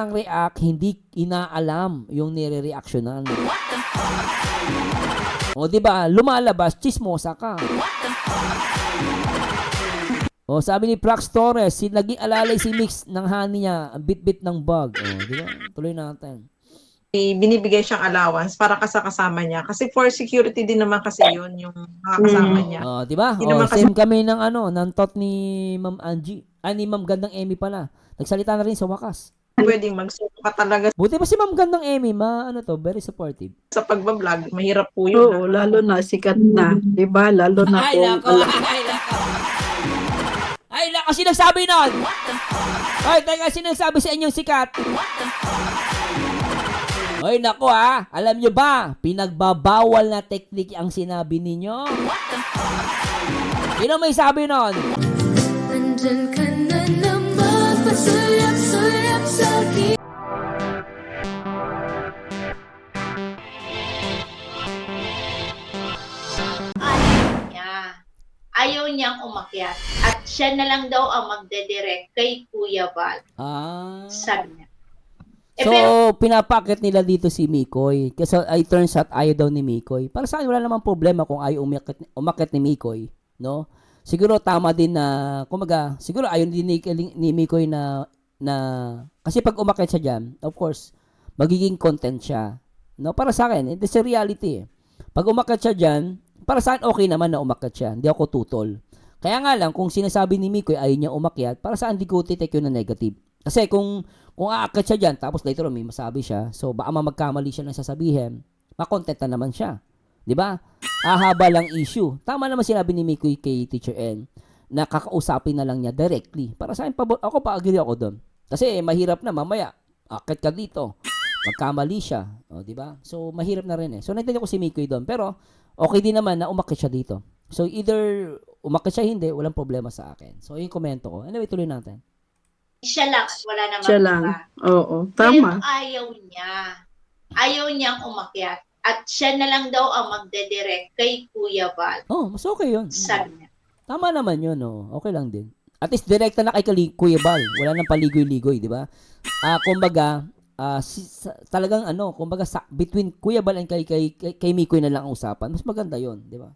ang react, hindi inaalam yung nire-reactionan. O, di ba? Lumalabas, chismosa ka. O, sabi ni Prax Torres, naging alalay si Mix ng honey niya, ang bit-bit ng bug. O, di ba? Tuloy natin. Binibigay siyang allowance para kasama niya. Kasi for security din naman kasi yun, yung mga kasama niya. O, di ba? Hindi O, naman kasi same kami ng ng thought ni Ma'am Angie. Ay, ni Ma'am Gandang Emmy pala. Nagsalita na rin sa wakas. pwedeng magsuko ka talaga Buti pa si Ma'am Gandang Emmy, very supportive. sa pagbablog. Mahirap po yun. Oo, lalo na sikat na, 'di ba? Lalo na Ay, kung nako, ay, nako. Ay, nako, sinasabi nun? Ay, teka, sinasabi sa inyong sikat? Ay, nako alam nyo ba, pinagbabawal na teknik ang sinabi ninyo? Sino may sabi nun? Nandyan ka na naman, pasulap-sulap sa akin. Ayaw niyang umakyat at siya na lang daw ang magdedirect kay Kuya Val. Sabi niya. So, pinapakit nila dito si Mikoy. Kasi ay turns out ayaw daw ni Mikoy. Para sa akin, wala namang problema kung ayaw umakyat ni Mikoy. No? Siguro tama din na, kumaga, siguro ayaw din ni Mikoy na kasi pag umakyat siya dyan, of course, magiging content siya. No? Para sa akin, it's a reality. Pag umakyat siya dyan, para sa akin, okay naman na umakyat siya. Hindi ako tutol. Kaya nga lang, kung sinasabi ni Mikoy ayaw niya umakyat, para saan di ko titake yun na negative. Kasi kung aakyat siya dyan, tapos later on may masabi siya, so baka magkamali siya ng sasabihin, makontent na naman siya. Di ba? Ahaba lang issue. Tama naman sinabi ni Mikoy kay Teacher N, na kakausapin na lang niya directly. Para sa akin, ako pa-agree ako doon. Kasi mahirap na mamaya, akyat ka dito, magkamali siya. O, di ba? So, mahirap na rin eh. So, naintindihan ko si Mikoy doon. Pero, okay din naman na umakyat siya dito. So, either umakyat siya, hindi, walang problema sa akin. So, yung komento ko. Anyway, tuloy natin. Siya lang, wala namang siya lang. iba. Oo, Pero tama. ayaw niya. Ayaw niyang umakyat. At siya na lang daw ang magdedirect kay Kuya Val. Oh, mas okay yun. Sabi niya. Tama naman yun, oh. Okay lang din. At least direkta na kay Kuya Bal. Wala nang paligoy-ligoy, di ba? Kumbaga, talagang kumbaga between Kuya Bal and kay Mikoy na lang ang usapan. Mas maganda yun, di ba?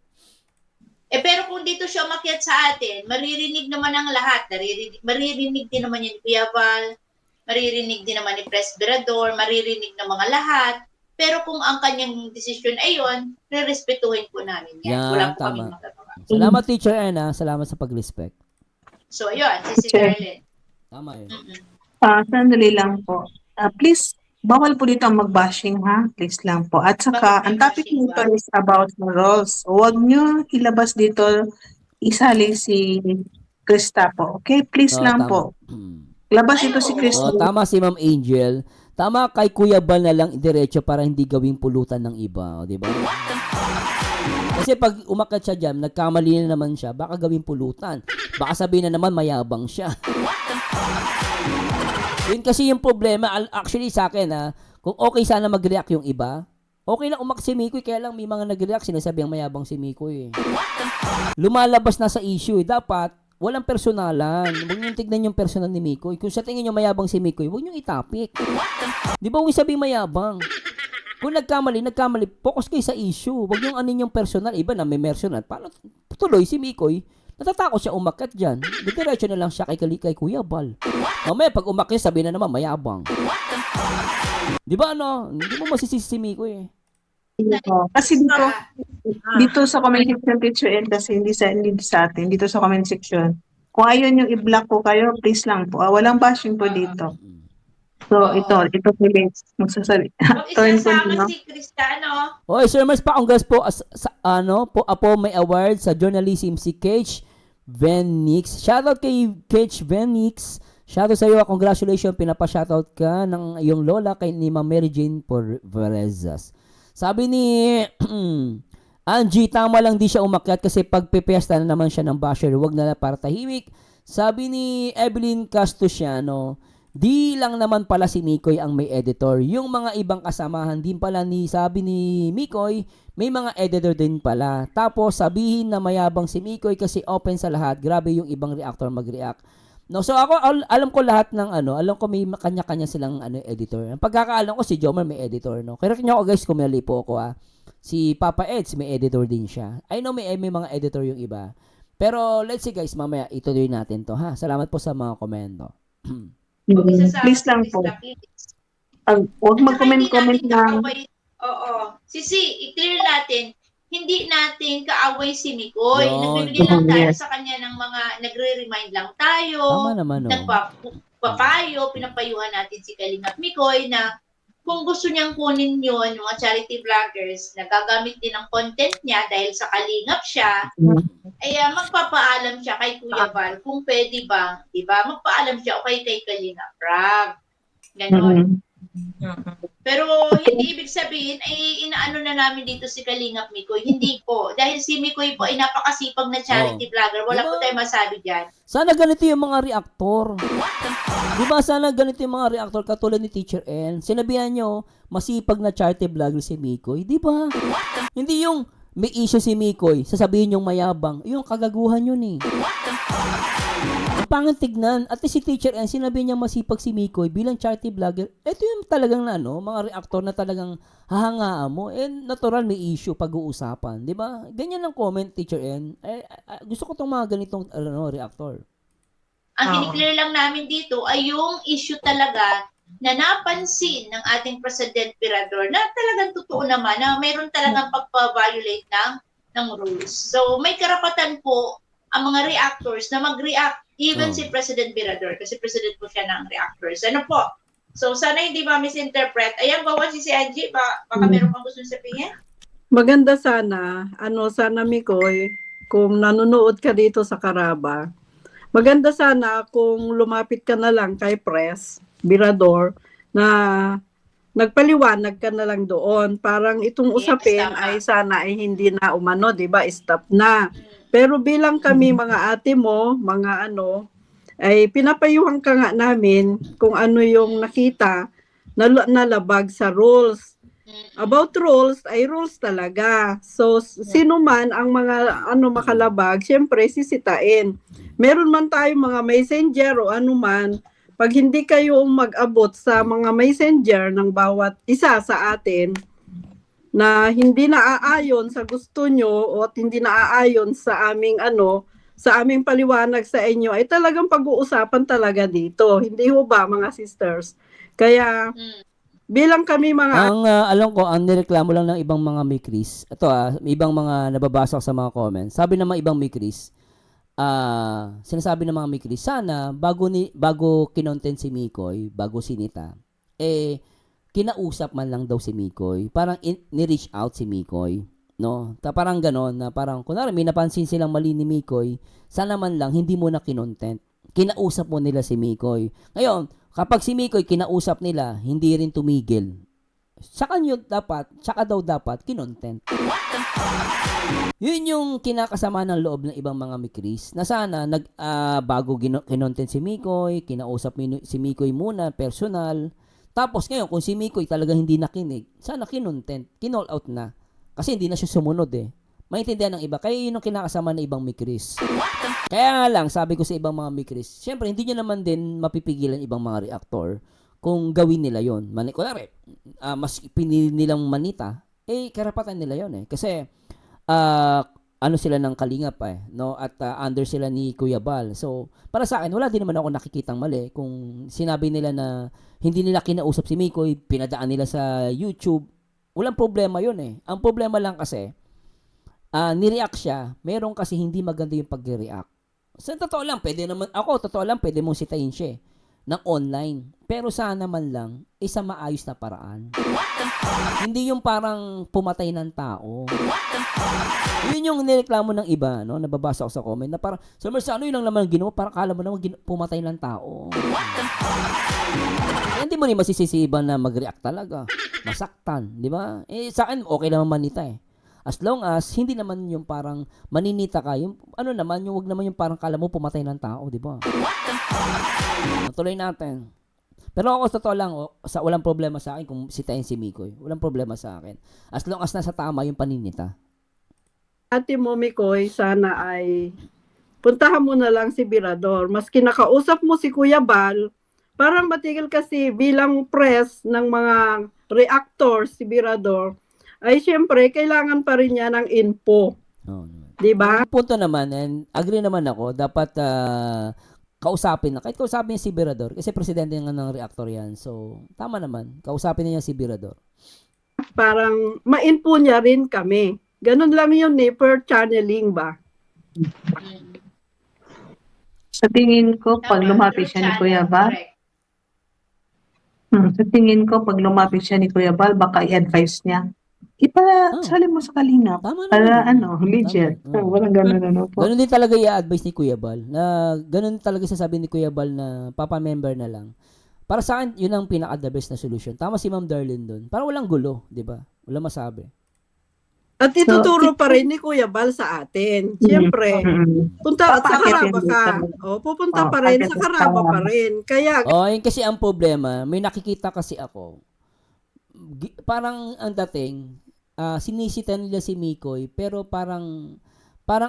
Pero kung dito siya umakyat sa atin, maririnig naman ang lahat. Maririnig din naman yung Kuya Val, maririnig din naman ni Presbyterador, maririnig ng mga lahat. Pero kung ang kanyang desisyon ay yun, rerespetuhin po namin yan. Wala po kaming magagawa. Salamat, Teacher Anna. Salamat sa pag-respect. So, yun, si Darlene. Tama yun. Sandali lang po. Please, bawal po dito ang mag-bashing, ha? Please lang po. At saka, ang topic nito is about morals. Huwag nyo ilabas dito, isali si Krista po. Okay? Please lang tama. po. Labas ito si Krista. Tama si Ma'am Angel. Tama kay Kuya Bal na lang diretso para hindi gawing pulutan ng iba. Di ba? Kasi pag umakyat siya dyan, nagkamali na naman siya, baka gawing pulutan. Baka sabihin na naman mayabang siya. Yun kasi yung problema, actually sa akin kung okay sana mag-react yung iba, okay lang umakyat si Mikoy, kaya lang may mga nag-react, sinasabi ang mayabang si Mikoy. Lumalabas na sa issue. Dapat, walang personalan. Huwag niyong tignan yung personal ni Mikoy. Kung sa tingin niyo mayabang si Mikoy, huwag niyong itapik. Di ba huwag sabihin mayabang? Kung nagkamali, focus kayo sa issue. Huwag niyong anin yung personal. Iba na may personal. Paano tuloy si Mikoy? Natatakot siya umakyat dyan. Diretso na lang siya kay Kuya Bal. Mamaya pag umakyat, sabihin na naman mayabang. Di ba hindi mo masisisi si Mikoy eh. Kasi dito sa comment section, Teacher N, kasi hindi sa atin, dito sa comment section, kung ayaw nyo i-block po kayo, please lang po. Walang bashing po dito. So, ito magsasabi. Turn ko Isasama nyo. si Krista, Oy, Sir Mars, pa-congrats po po may award sa journalism si Cage Venix. Shoutout kay Cage Venix. Shoutout sa iyo, congratulations, pinapa-shoutout ka ng iyong lola kay ni Ma'am Mary Jane Porvarezas. Sabi ni Angie, tama lang di siya umakyat kasi pagpipesta na naman siya ng basher, wag na para tahimik. Sabi ni Evelyn Castusiano, di lang naman pala si Mikoy ang may editor. Yung mga ibang kasamahan din pala sabi ni Mikoy, may mga editor din pala. Tapos sabihin na mayabang si Mikoy kasi open sa lahat. Grabe yung ibang reactor mag-react. No, so ako alam ko lahat ng alam ko may kanya-kanya silang editor. Ang pagkakaalam ko si Jomar may editor, no. Correct niyo ako guys kung mali po ako Si Papa Eds may editor din siya. I know may mga editor yung iba. Pero let's see guys, mamaya ituloy natin to ha. Salamat po sa mga komento. Huwag isasama Please sa lang po. lista, please. Huwag At saka hindi mag-comment-comment natin lang. kaaway. Oo. I-clear natin, hindi natin kaaway si Mikoy. Yun. Nagbibigay lang tayo Yes. sa kanya ng mga, nagre-remind lang tayo. Tama naman, Nagpapayo, pinapayuhan natin si Kalingap Mikoy na kung gusto niyang kunin yun, yung mga charity vloggers, na gagamit din ng content niya dahil sa Kalingap siya, ay magpapaalam siya kay Kuya Val kung pwede ba, di ba? Magpaalam siya o kay Kalingap Rab. Ganon. Pero hindi ibig sabihin ay inaano na namin dito si Kalingap Mikoy. Hindi po. Dahil si Mikoy po ay napakasipag na charity vlogger. Wala po Diba? tayong masabi dyan. Sana ganito yung mga reactor. Di ba sana ganito yung mga reactor katulad ni Teacher N? Sinabihan nyo, masipag na charity vlogger si Mikoy. Di ba? Hindi yung may issue si Mikoy, sasabihin yung mayabang. Yung kagaguhan yun eh. Ang pangit tignan. At si Teacher N, sinabi niya masipag si Mikoy bilang charity vlogger. Ito yung talagang mga reactor na talagang hahangaan mo. Natural may issue pag-uusapan. Di ba? Ganyan ang comment, Teacher N. Gusto ko itong mga ganitong reactor. Ang kiniklear lang namin dito ay yung issue talaga na napansin ng ating President Virador na talagang totoo naman na mayroon talagang pagpa-violate ng rules. So may karapatan po ang mga reactors na mag-react, even si President Virador, kasi president po siya ng reactors. Ano po? So sana hindi ma-misinterpret. Ayan, bawa si Angie, baka meron kang gusto sabihin? Maganda sana, sana Mikoy, kung nanonood ka dito sa Karaba, maganda sana kung lumapit ka na lang kay Pres, Virador, na nagpaliwanag ka na lang doon. Parang itong Yes, usapin tama. ay sana ay hindi na umano, di ba? Stop na. Pero bilang kami mga ate mo, mga ay pinapayuhan ka nga namin kung ano yung nakita na nalabag sa rules. About rules, ay rules talaga. So, sino man ang mga makalabag, syempre sisitain. Meron man tayong mga messenger o anuman, pag hindi kayo mag-abot sa mga messenger ng bawat isa sa atin, na hindi naaayon sa gusto nyo o hindi naaayon sa aming sa aming paliwanag sa inyo, ay talagang pag-uusapan talaga dito. Hindi ho ba, mga sisters? Kaya, bilang kami mga Ang alam ko, ang nireklamo lang ng ibang mga mikris, ito ibang mga nababasa ko sa mga comments, sabi ng mga ibang mikris, sinasabi ng mga mikris, sana bago kinontent si Mikoy, bago sinita, kinausap man lang daw si Mikoy, parang ni-reach out si Mikoy, no? Parang ganon, na parang, kunwari may napansin silang mali ni Mikoy, sana man lang hindi mo na kinontent, kinausap mo nila si Mikoy. Ngayon, kapag si Mikoy kinausap nila, hindi rin tumigil, saka daw dapat kinontent. Yun yung kinakasama ng loob ng ibang mga mikris, na sana bago kinontent si Mikoy, kinausap si Mikoy muna personal, tapos ngayon kung si Mikoy talaga hindi nakinig, sana kinontent, kinall out na, kasi hindi na siya sumunod maintindihan ng iba. Kaya yun ang kinakasama ng ibang mikris. Kaya nga lang, sabi ko sa ibang mga mikris, syempre hindi nyo naman din mapipigilan ibang mga reactor kung gawin nila yon. Kunwari, mas pinili nilang manita, karapatan nila yon Kasi, sila ng Kalingap no? At under sila ni Kuya Bal. So, para sa akin, wala din naman ako nakikitang mali kung sinabi nila na hindi nila kinausap si Mikoy, pinadaan nila sa YouTube. Walang problema yun Ang problema lang kasi, nireact siya, meron kasi hindi maganda yung pag-react. So, totoo lang, pwede mong sitayin siya ng online. Pero sana man lang, isa maayos na paraan. Hindi yung parang pumatay ng tao. Yun yung nireklamo ng iba, no? Nababasa ko sa comment, na parang, Sir Mercy, yun lang naman ginawa? Parang kala mo naman pumatay ng tao. Hindi mo rin masisisiban na mag-react talaga. Masaktan, di ba? Sa akin, okay naman manita As long as hindi naman yung parang maninita ka, yung naman, yung wag naman yung parang kala mo pumatay ng tao, di ba? Tuloy natin. Pero ako totoo lang, walang problema sa akin kung sitayin si Mikoy. Walang problema sa akin. As long as nasa tama yung paninita. ate mo, Mikoy, sana ay puntahan mo na lang si Birador. Mas kinakausap mo si Kuya Bal, parang matigil kasi bilang press ng mga reactors si Birador, ay siyempre kailangan pa rin niya ng info. Oo. 'Di ba? Ang punto naman, and agree naman ako, dapat kausapin na. Kahit kausapin niya si Birador, kasi presidente nga ng reactor yan. So, tama naman. Kausapin niya si Birador. Parang ma-info niya rin kami. Ganun lang yun per channeling ba? Sa tingin ko, pag Tama, lumapit through siya ni channel, Kuya Bal, correct. sa tingin ko, pag lumapit siya ni Kuya Bal, baka i-advise niya. Sali mo sa Kalingap. Tama Para naman. legit. Tama. Walang ganun ano po. Ganun din talaga i-advise ni Kuya Bal. Na ganun talaga sasabihin ni Kuya Bal na papa-member na lang. Para sa akin, yun ang pinaka-the best na solution. Tama si Ma'am Darlene dun. Para walang gulo, di ba? Walang masabi. At ituturo pa rin ni Kuya Bal sa atin. Siyempre, punta sa Caraba ka. Pupunta pa rin sa Caraba pa rin. Kaya Oh, yun kasi ang problema, may nakikita kasi ako. Parang ang dating, sinisita nila si Mikoy, pero parang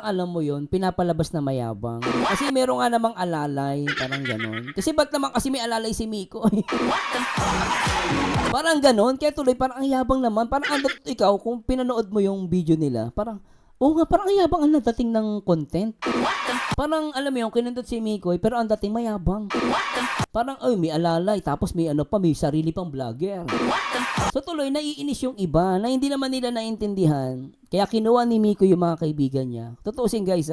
alam mo yon, pinapalabas na mayabang. Kasi meron nga namang alalay, parang ganon. Kasi ba't naman kasi may alalay si Mikoy? Parang ganon, kaya tuloy parang ang yabang naman. Parang ikaw, kung pinanood mo yung video nila, parang, parang ang yabang ang dating ng content. Parang, alam mo yung kinundot si Mikoy, pero ang dating mayabang. Parang, may alalay, tapos may may sarili pang vlogger. So tuloy, naiinis yung iba na hindi naman nila naintindihan. Kaya kinuha ni Mikoy yung mga kaibigan niya. Tutuusin guys,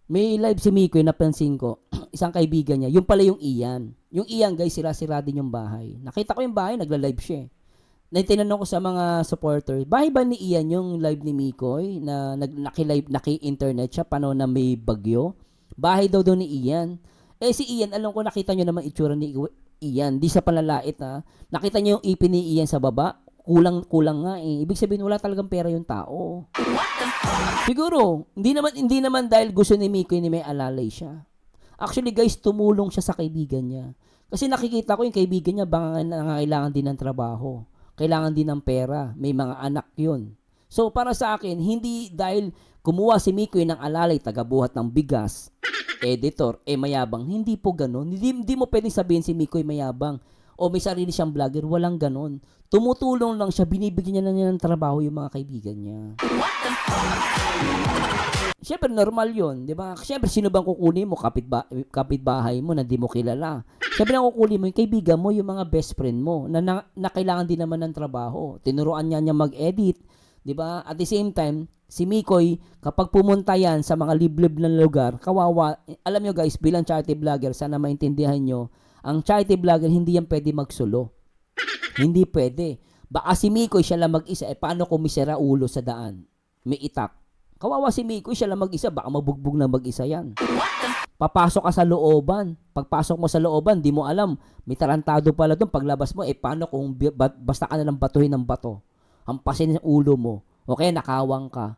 may live si Mikoy, napansin ko, isang kaibigan niya, yung pala yung Ian. Yung Ian guys, sira-sira din yung bahay. Nakita ko yung bahay, nagla-live siya. Tinanong ko sa mga supporter, bahay ba ni Ian yung live ni Mikoy na naki-internet siya paano na may bagyo? Bahay daw ni Ian. Si Ian, alam ko nakita nyo naman itsura ni Ian, di sa palalait ha. Nakita nyo yung ipin ni Ian sa baba? Kulang nga eh. Ibig sabihin wala talagang pera yung tao. Siguro, hindi naman dahil gusto ni Mikoy ni may alalay siya. Actually guys, tumulong siya sa kaibigan niya. Kasi nakikita ko yung kaibigan niya baka nangangailangan din ng trabaho. Kailangan din ng pera. May mga anak yun. So para sa akin, hindi dahil kumuha si Mikoy ng alalay, tagabuhat ng bigas, editor, mayabang. Hindi po ganun. Hindi mo pwedeng sabihin si Mikoy mayabang o may sarili siyang vlogger. Walang ganun. Tumutulong lang siya, binibigyan niya ng trabaho yung mga kaibigan niya. Siyempre, normal yun, di ba? Siyempre, sino bang kukunin mo? Kapitbahay mo na di mo kilala. Siyempre, ang kukunin mo, yung kaibigan mo, yung mga best friend mo, na kailangan din naman ng trabaho. Tinuruan niya mag-edit, di ba? At the same time, si Mikoy, kapag pumunta yan sa mga liblib na lugar, kawawa. Alam nyo guys, bilang charity vlogger, sana maintindihan nyo, ang charity vlogger, hindi yan pwede magsulo. Hindi pwede. Baka si Mikoy siya lang mag-isa, paano kung may sira ulo sa daan? May itak. Kawawa si Mikoy, siya lang mag-isa, baka mabugbog na mag-isa yan. Papasok ka sa looban. Pagpasok mo sa looban, di mo alam, may tarantado pala doon. Paglabas mo, paano kung basta ka na lang batuhin ng bato? Hampasin ang ulo mo. O kaya nakawang ka.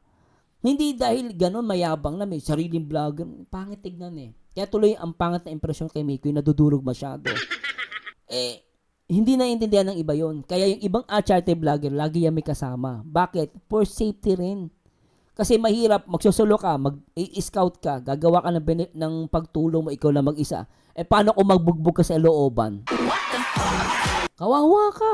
Hindi dahil ganun mayabang na may sariling vlogger. Pangit tignan eh. Kaya tuloy ang pangit na impresyon kay Mikoy, nadudurog masyado. Hindi naiintindihan ng iba yon. Kaya yung ibang charity vlogger, lagi yan may kasama. Bakit? For safety rin. Kasi mahirap, magsusulo ka, mag-scout ka, gagawa ka ng pagtulong mo, ikaw lang mag-isa. Paano kung magbugbog ka sa looban? Kawawa ka.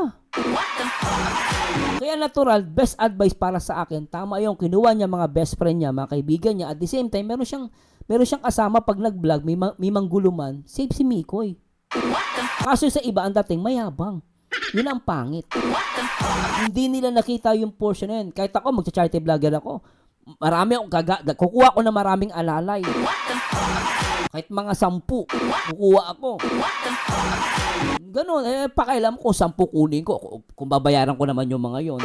Kaya natural, best advice para sa akin, tama yung kinuha niya mga best friend niya, mga kaibigan niya. At the same time, meron siyang kasama pag nag-vlog, may mangguluman, safe si Mikoy. Kaso sa iba, ang dating mayabang. Yun ang pangit. Hindi nila nakita yung portion na yun. Kahit ako, magcha-charity vlogger ako. Marami akong kukuha ko na maraming alalay. Kahit mga 10, kukuha ako. Ganon, pakailam ko 10 kunin ko. Kung babayaran ko naman yung mga yon.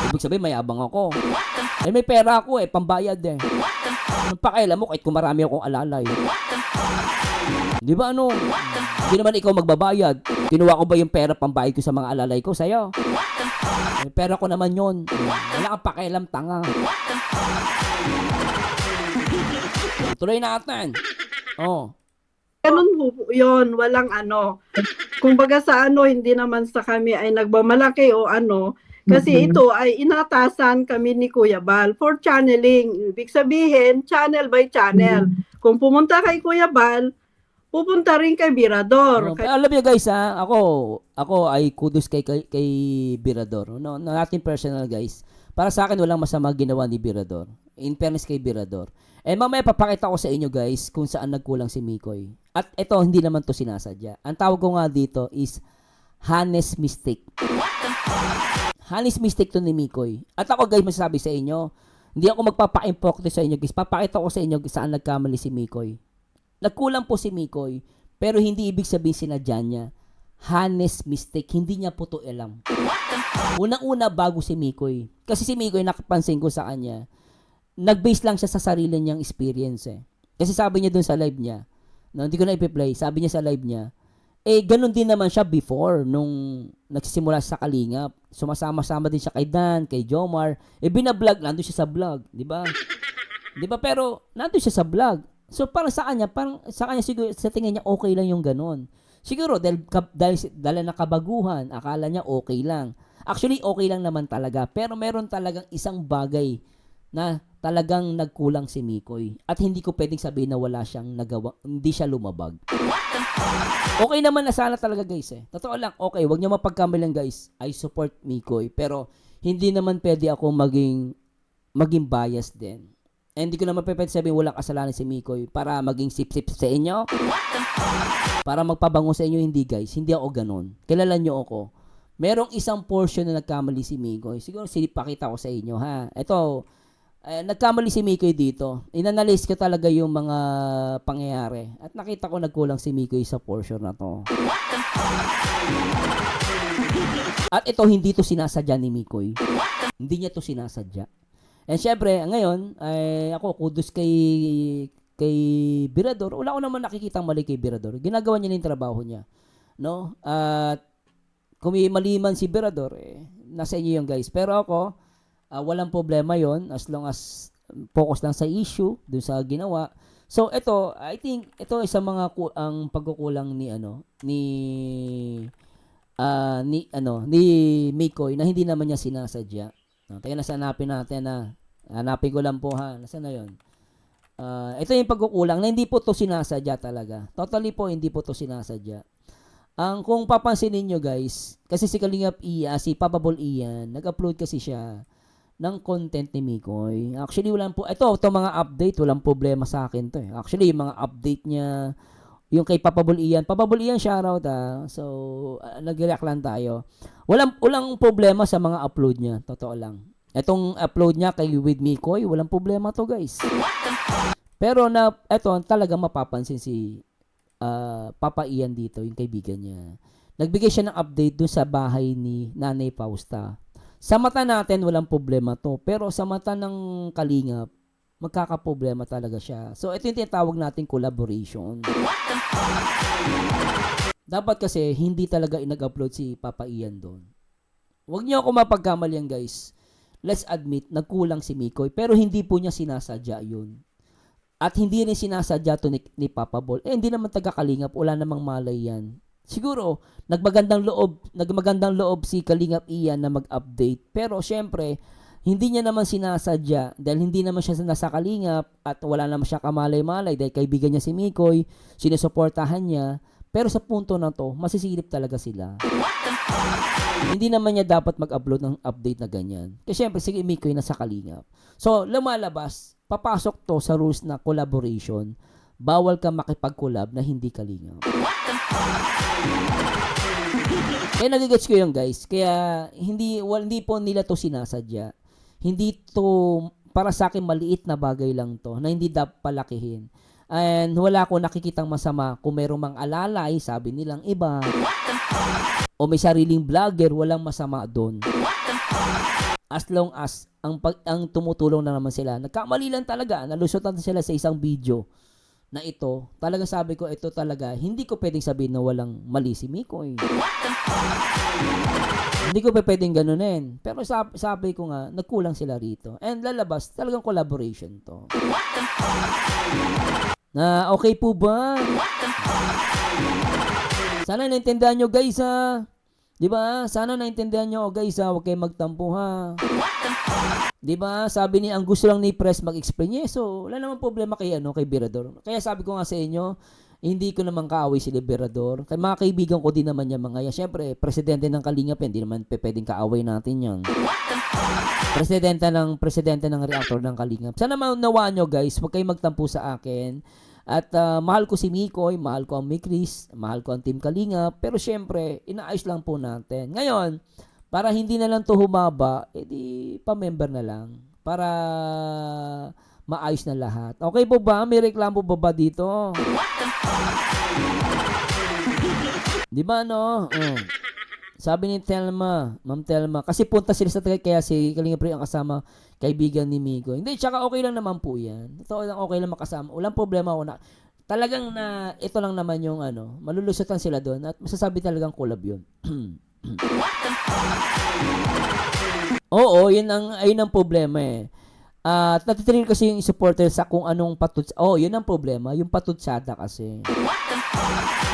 Ibig sabihin, mayabang ako. May pera ako pambayad eh. Pakailam mo, kahit kung marami akong alalay. Di ba hindi naman ikaw magbabayad. Kinuha ko ba yung pera pambayad ko sa mga alalay ko sa'yo? May pera ko naman yon. Wala kang pakialam, tanga. Tuloy natin. ganun yun, walang Kumbaga sa hindi naman sa kami ay nagmamalaki o Kasi ito ay inatasan kami ni Kuya Bal for channeling. Ibig sabihin, channel by channel. Kung pumunta kay Kuya Bal, pupunta rin kay Birador. Pero alam niyo guys ha, ako ay kudos kay Birador. No, natin personal guys. Para sa akin walang masama ginawa ni Birador. In fairness kay Birador. Mamaya papakita ko sa inyo guys kung saan nagkulang si Mikoy. At ito hindi naman to sinasadya. Ang tawag ko nga dito is honest mistake. Honest mistake to ni Mikoy. At ako guys masasabi sa inyo, hindi ako magpapa-import sa inyo guys. Papakita ko sa inyo saan nagkamali si Mikoy. Nagkulang po si Mikoy, pero hindi ibig sabihin sinadya niya. Honest mistake, hindi niya po to alam. Unang-una bago si Mikoy. Kasi si Mikoy, nakapansin ko sa kanya, nag-base lang siya sa sarili niyang experience eh. Kasi sabi niya dun sa live niya, no, hindi ko na ipi-play, sabi niya sa live niya, ganun din naman siya before, nung nagsisimula sa Kalingap. Sumasama-sama din siya kay Dan, kay Jomar. Binablog, nandun siya sa vlog, di ba? Di ba? Pero, nandun siya sa vlog. So, parang sa kanya siguro, sa tingin niya, okay lang yung ganun. Siguro, dahil nakabaguhan, akala niya okay lang. Actually, okay lang naman talaga. Pero meron talagang isang bagay na talagang nagkulang si Mikoy. At hindi ko pwedeng sabihin na wala siyang nagawa, hindi siya lumabag. Okay naman na sana talaga guys eh. Totoo lang, okay, wag niyo mapagkamalan guys. I support Mikoy. Pero, hindi naman pwede ako maging biased din. Hindi ko naman pwede sabihin walang kasalanan si Mikoy para maging sip-sip sa inyo. Para magpabango sa inyo, hindi guys. Hindi ako ganun. Kilala nyo ako. Merong isang portion na nagkamali si Mikoy. Siguro sinipakita ko sa inyo ha. Ito, nagkamali si Mikoy dito. Inanalyze ko talaga yung mga pangyayari. At nakita ko nagkulang si Mikoy sa portion na to. At ito, hindi to sinasadya ni Mikoy. Hindi niya to sinasadya. And syempre, ngayon, ako kudos kay Birador. Wala ko naman nakikita mali kay Birador. Ginagawa niya yung trabaho niya. No? At kung may mali man si Birador, nasa inyo yung guys. Pero ako, walang problema yon as long as focus lang sa issue, dun sa ginawa. So, ito, I think, ito isa mga ang pagkukulang ni Mikoy na hindi naman niya sinasadya. Teka, hanapin natin na. Hanapin ko lang po ha. Nasaan na yun? Ito yung pagkukulang na hindi po to sinasadya talaga. Totally po, hindi po to sinasadya. Kung papansinin nyo guys, kasi si Kalingap si Papa Bol Ian, nag-upload kasi siya ng content ni Mikoy. Actually, ito mga update, walang problema sa akin to eh. Actually, yung mga update niya, yung kay Papa Bol Ian, shoutout ha. So, nag-react lang tayo. Walang problema sa mga upload niya, totoo lang. Itong upload niya kay With Mikoy, walang problema to guys. Pero ito talaga mapapansin si Papa Ian dito, yung kaibigan niya. Nagbigay siya ng update dun sa bahay ni Nanay Fausta. Sa mata natin, walang problema to. Pero sa mata ng Kalingap, magkakaproblema talaga siya. So, ito yung tinatawag nating collaboration. Dapat kasi, hindi talaga inag-upload si Papa Ian doon. Huwag niyo ako mapagkamalian guys. Let's admit, nagkulang si Mikoy. Pero hindi po niya sinasadya yun. At hindi rin sinasadya to ni Papa Bol. Hindi naman taga-Kalingap. Wala namang malay yan. Siguro, nagmagandang loob si Kalingap Ian na mag-update. Pero syempre, hindi niya naman sinasadya dahil hindi naman siya nasa Kalingap at wala naman siya kamalay-malay dahil kaibigan niya si Mikoy, sinusuportahan niya. Pero sa punto na to, masisilip talaga sila. Hindi naman niya dapat mag-upload ng update na ganyan. Kasi syempre, si Mikoy nasa Kalingap. So, lumalabas, papasok to sa rules na collaboration. Bawal ka makipag-collab na hindi Kalingap. Kaya nagigets ko yung guys. Kaya hindi po nila to sinasadya. Hindi to, para sa akin maliit na bagay lang to na hindi dapat palakihin. And wala ko nakikitang masama kung mayroong mang alalay, sabi nilang iba, o may sariling vlogger, walang masama doon. As long as ang tumutulong na naman sila. Nagkamali lang talaga, nalusutan sila sa isang video na ito. Talagang sabi ko, ito talaga, hindi ko pwedeng sabihin na walang mali si Mikoy. Hindi ko pwedeng ganunin. Pero sabi ko nga, nagkulang sila rito. And lalabas, talagang collaboration to. Na okay po ba? Sana naintindihan nyo guys ha. 'Di ba? Sana naintindihan nyo, guys, ha? Huwag kayong magtampo, ha? 'Di ba? Sabi ni ang gusto lang ni Press mag-explain niya. So, wala namang problema kay kay Berador. Kaya sabi ko nga sa inyo, hindi ko naman kaaway si Berador. Kaya mga kaibigan ko din naman yan mga yan. Siyempre, presidente ng Kalingap, hindi naman pwedeng kaaway natin yan. Presidente ng reactor ng Kalingap. Sana maunawaan nyo, guys. Huwag kayong magtampo sa akin. At mahal ko si Mikoy, mahal ko ang Mikris, mahal ko ang Team Kalingap. Pero siyempre, inaayos lang po natin. Ngayon, para hindi na lang to humaba, edi pa-member na lang. Para maayos na lahat. Okay po ba? May reklamo ba dito? Di ba, no? Sabi ni Telma, Ma'am Telma, kasi punta sila sa Tagay, kaya si Kalinga Pre ang kasama kaibigan ni Migo. Hindi, tsaka okay lang naman po yan. Ito lang, okay lang makasama. Walang problema ako na, talagang na, ito lang naman yung malulusutan sila doon at masasabi talagang collab yun. Oo, ayun ang problema eh. At natitril kasi yung supporter sa kung anong yun ang problema, yung patutsada kasi.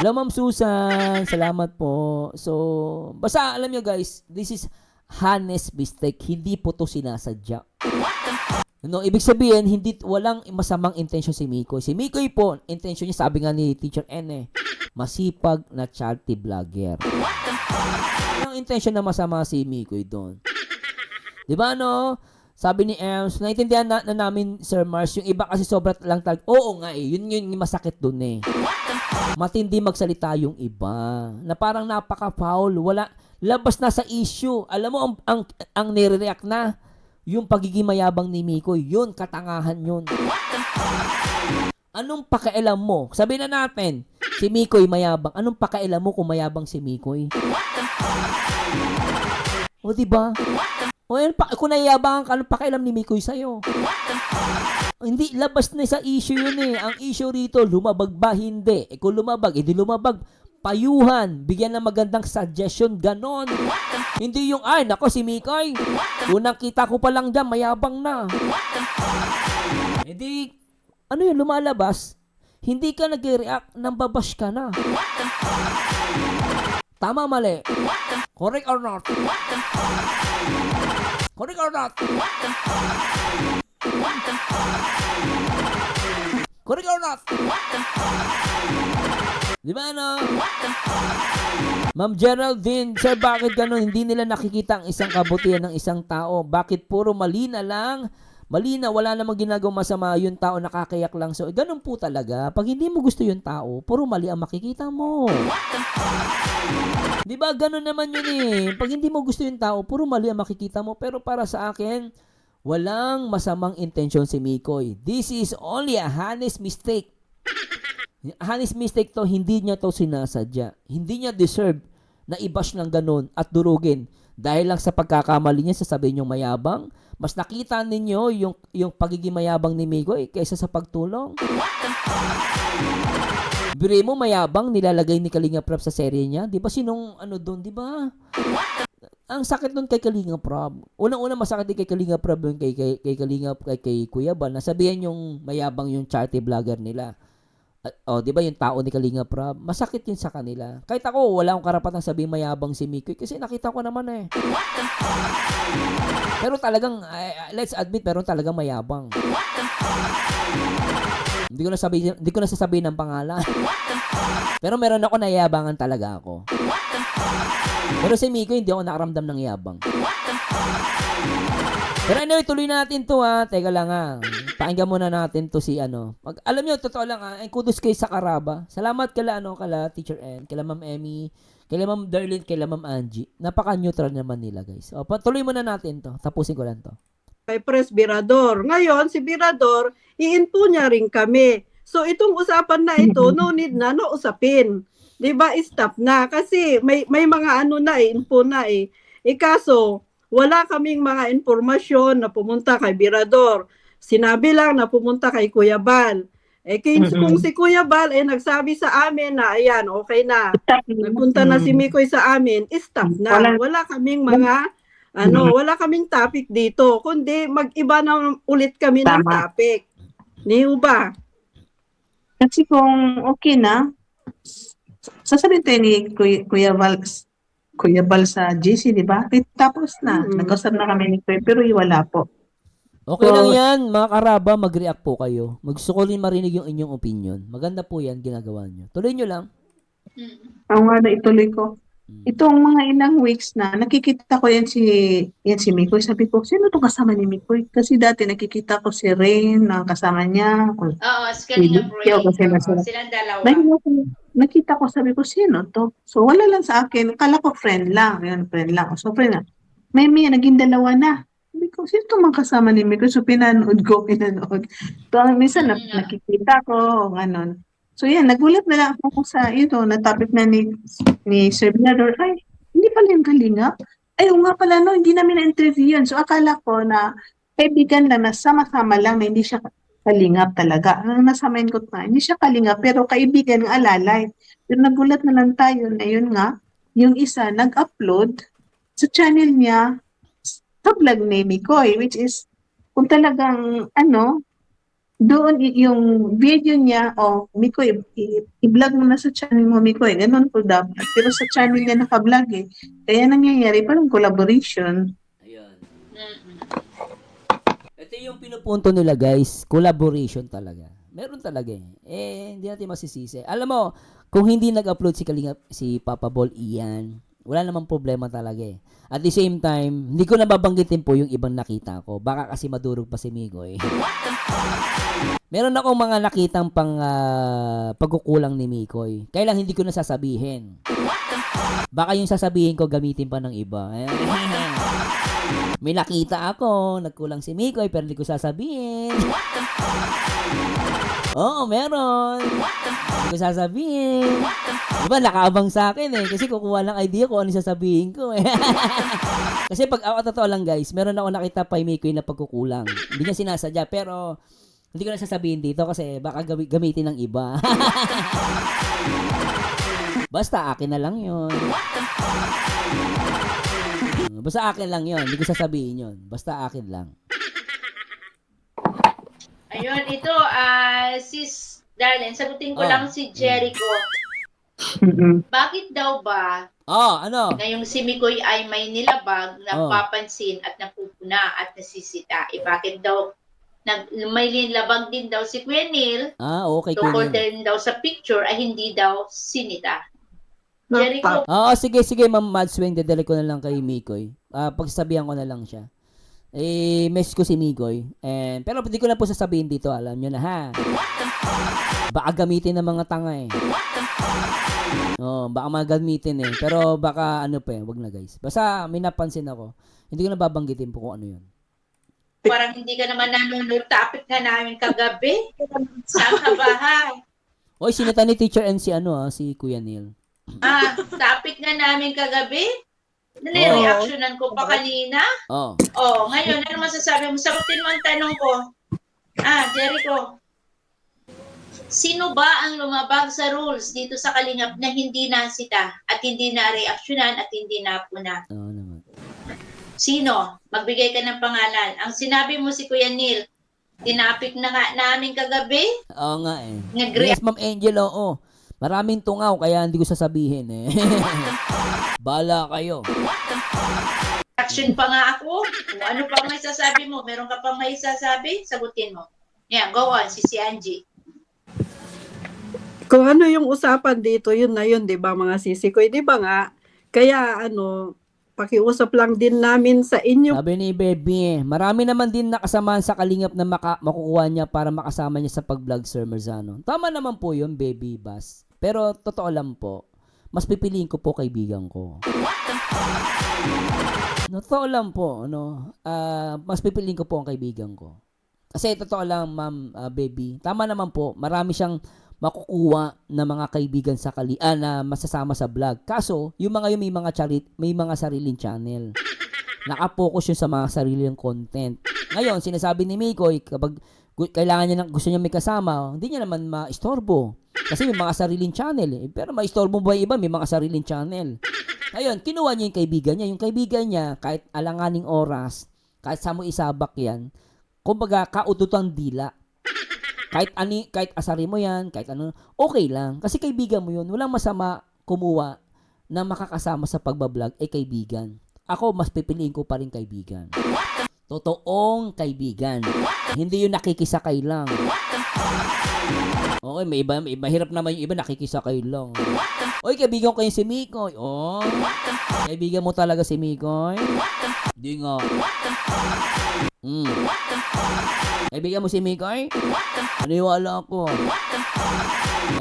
Hello, Ma'am Susan. Salamat po. So, basta alam nyo guys, this is honest mistake. Hindi po to sinasadya. No, ibig sabihin, walang masamang intention si Mikoy. Si Mikoy po, intention niya, sabi nga ni Teacher N masipag na charity vlogger. Walang intention na masama si Mikoy doon. Diba, no? Sabi ni Ems, naintindihan na namin, Sir Mars, yung iba kasi sobrang lang oo nga yun yung masakit dun eh. Matindi magsalita yung iba. Na parang napaka-foul, labas na sa issue. Alam mo, ang nire-react na, yung pagiging mayabang ni Mikoy, yun, katangahan yun. Anong pakialam mo? Sabihin na natin, si Mikoy mayabang. Anong pakialam mo kung mayabang si Mikoy? O diba? O yan, kung nayabangan ka, anong pakialam ni Mikoy sa'yo? Hindi, labas na sa issue yun eh. Ang issue rito, lumabag ba? Hindi. Kung lumabag, edi lumabag. Payuhan, bigyan ng magandang suggestion, ganon. Hindi yung, nako si Mikoy, unang kita ko pa lang dyan, mayabang na. Hindi, yun, lumalabas, hindi ka nag-react, nambabash ka na. Tama, mali. Correct or not? Correct or not? Correct or not? Di ba, Ma'am Geraldine, sir, bakit ganun? Hindi nila nakikita ang isang kabutihan ng isang tao. Bakit puro mali na lang? Mali na, wala namang ginagawa masama, yung tao nakakayak lang. So, ganun po talaga. Pag hindi mo gusto yung tao, puro mali ang makikita mo. Di ba, ganun naman yun eh. Pag hindi mo gusto yung tao, puro mali ang makikita mo. Pero para sa akin, walang masamang intensyon si Mikoy. This is only a honest mistake. Honest mistake to, hindi niya to sinasadya. Hindi niya deserve na i-bash ng ganun at durugin. Dahil lang sa pagkakamali niya, sasabihin niyong mayabang. Mas nakita ninyo yung pagiging mayabang ni Mikoy kaysa sa pagtulong. Bire mo mayabang, nilalagay ni Kalinga Prab sa serye niya. Di ba sinong doon, di ba? Ang sakit nun kay Kalinga Prab. Unang-una masakit din kay Kalinga Prab yun kay Kuya Bal. Nasabihan yung mayabang yung charity vlogger nila. Di ba yung tao ni Kalinga Prab? Masakit yun sa kanila. Kahit ako, wala akong karapatang sabihin mayabang si Mikoy kasi nakita ko naman eh. Pero talagang, let's admit, meron talagang mayabang. Hindi ko na sasabihin ng pangalan. Pero meron ako nayabangan talaga ako. Pero si Mikoy, hindi ako nakaramdam ng yabang. Pero anyway, tuloy natin to Teka lang Pakinggan muna natin to si alam nyo, totoo lang kudos kay Sakaraba. Salamat kala Teacher N, kala Ma'am Emmy, kala Ma'am Darlene, kala Ma'am Angie. Napaka-neutral naman nila, guys. Tuloy muna natin to. Tapusin ko lang to. Kay Pres Berador. Ngayon, si Berador, i-info niya rin kami. So, itong usapan na ito, no need na, no usapin. Diba, stop na. Kasi may mga info na eh. Kaso, wala kaming mga informasyon na pumunta kay Berador. Sinabi lang na pumunta kay Kuya Bal. Kung si Kuya Bal nagsabi sa amin na ayan, okay na. Nagpunta na si Mikoy sa amin, stop na. Wala kaming mga wala kaming topic dito, kundi mag-iba na ulit kami ng topic. Niyo ba? Kasi kung okay na, sasabihin tayo ni Kuya Val, Kuya Bal sa GC, di ba? Tapos na. Nag-usap na kami ni Kuya, pero wala po. Okay So, lang yan, mga karaba, mag-react po kayo. Gusto ko rin marinig yung inyong opinion. Maganda po yan, ginagawa nyo. Tuloy nyo lang. ang nga na ituloy ko. Itong mga ilang weeks na, nakikita ko yan si Mikoy. Sabi ko, sino itong kasama ni Mikoy? Kasi dati nakikita ko si Rain, ang kasama niya. Oo, Si Kalinga Lucchio, Bray. kasi Oo, nasa silang dalawa. nakita ko, sabi ko, sino to? So, wala lang sa akin. Kala ko friend lang. Yun, friend lang. So, friend lang. May naging dalawa na. Sabi ko, sino to mga kasama ni Mikoy? So, pinanood. So, minsan nakikita ko, ganon. So, yan, nagulat na lang ako sa na topic na ni Sir Bernardo. Ay, hindi pala yung Kalingap. Ay, oo nga pala, no, hindi namin na-interview yun. So, akala ko na kaibigan lang na sama-sama lang na hindi siya kalingap talaga. Ang nasa mind ko na, hindi siya kalingap, pero kaibigan ng alalay. Pero nagulat na lang tayo na yun nga, yung isa nag-upload sa channel niya sa vlog ni Mikoy, which is, kung talagang, doon yung video niya, Mikoy, i-vlog mo na sa channel mo, Mikoy. Ganun po dapat. Pero sa channel niya naka-vlog eh. Kaya nangyayari parang collaboration. Ayun. Mm-mm. Ito yung pinupunto nila, guys. Collaboration talaga. Meron talaga eh. Hindi natin masisisi. Alam mo, kung hindi nag-upload si Papa Bol Ian, wala namang problema talaga eh. At the same time, hindi ko nababanggitin po yung ibang nakita ko. Baka kasi madurog pa si Migoy. Meron akong mga nakitang pagkukulang ni Mikoy. Kaya lang hindi ko nasasabihin. Baka yung sasabihin ko gamitin pa ng iba. May nakita ako, nagkulang si Mikoy pero hindi ko sasabihin. Oo, meron. Hindi ko sasabihin. Diba, nakaabang sa akin eh. Kasi kukuha lang idea ko ano sasabihin ko eh. Kasi pag ako totoo lang guys, meron ako nakita pa Mikoy na pagkukulang. Hindi niya sinasadya pero hindi ko na sasabihin dito kasi baka gamitin ng iba. Basta akin na lang yun. Basta akin lang yun. Hindi ko sasabihin yun. Basta akin lang. Ayun, ito, sis Darlene, sagutin ko lang si Jericho. Bakit daw ba Ano? ngayong si Mikoy ay may nilabag, napapansin at napupuna at nasisita? Bakit daw may nilabag din daw si Kuya Neil? Okay, Tungkol Kuya Neil. din daw sa picture ay hindi daw sinita. Jericho, Sige, Ma'am Madswing, dadali ko na lang kay Mikoy. Pagsasabihan ko na lang siya. Message ko si Mikoy. Pero hindi ko na po sasabihin dito, alam nyo na ha. Baka gamitin ng mga tanga eh. Baka magamitin eh. Pero baka wag na guys. Basta may napansin ako. Hindi ko na babanggitin po kung ano yun. parang hindi ka naman nanonood. Topic na namin kagabi. Saan ka ba, ha? Oy, sinita ni Teacher N si Kuya Neil. Topic na namin kagabi. Nire-reactionan ko pa kanina. Ngayon, ano masasabi mo? Sagutin mo ang tanong ko. Jericho. Sino ba ang lumabag sa rules dito sa Kalingap na hindi nasita at hindi na-reactionan at hindi napuna? Oo naman. Sino? Magbigay ka ng pangalan. Ang sinabi mo si Kuya Neil, tinapik na nga namin kagabi. Oo nga eh. Nag-react. Yes, Ma'am Angel, oo. Maraming tungaw, kaya hindi ko sasabihin eh. Bala kayo. Reaction pa nga ako. Kung ano pa may sasabi mo? Meron ka pa may sasabi? Sagutin mo. Yeah, go on, si Angie. Kung ano yung usapan dito, yun na yun, di ba mga sisi ko? Di ba nga? Kaya pakiusap lang din namin sa inyo. Sabi ni Baby, marami naman din nakasamahan sa Kalingap na makukuha niya para makasama niya sa pag-vlog, Sir Merzano. Tama naman po yun, Baby Bass. Pero totoo lang po, mas pipiliin ko po kaibigan ko. Totoo lang po, mas pipiliin ko po ang kaibigan ko. Kasi totoo lang, Ma'am Baby, tama naman po, marami siyang makukuha na mga kaibigan sa na masasama sa vlog. Kaso, yung mga yun may mga sariling channel. Nakapokus yun sa mga sariling content. Ngayon, sinasabi ni Mikoy, kapag kailangan niya gusto niya may kasama, hindi niya naman maistorbo. Kasi may mga sariling channel eh. Pero maistorbo ba iba? May mga sariling channel. Ngayon, kinuha niya yung kaibigan niya. Yung kaibigan niya, kahit alanganing oras, kahit sa mo isabak yan, kumbaga, kaututang dila. Kahit asari mo yan, kahit ano, okay lang. Kasi kaibigan mo yun, walang masama kumuha na makakasama sa pagbablog ay kaibigan. Ako, mas pipiliin ko pa rin kaibigan. Totoong kaibigan. Hindi yung nakikisakay lang. Okay, may iba, mahirap naman yung iba nakikisakay lang. Oy, kaibigan ko yung si Mikoy. Oh, kaibigan mo talaga si Mikoy? Di nga. Kaibigan mo si Mikoy? Naniwala ako.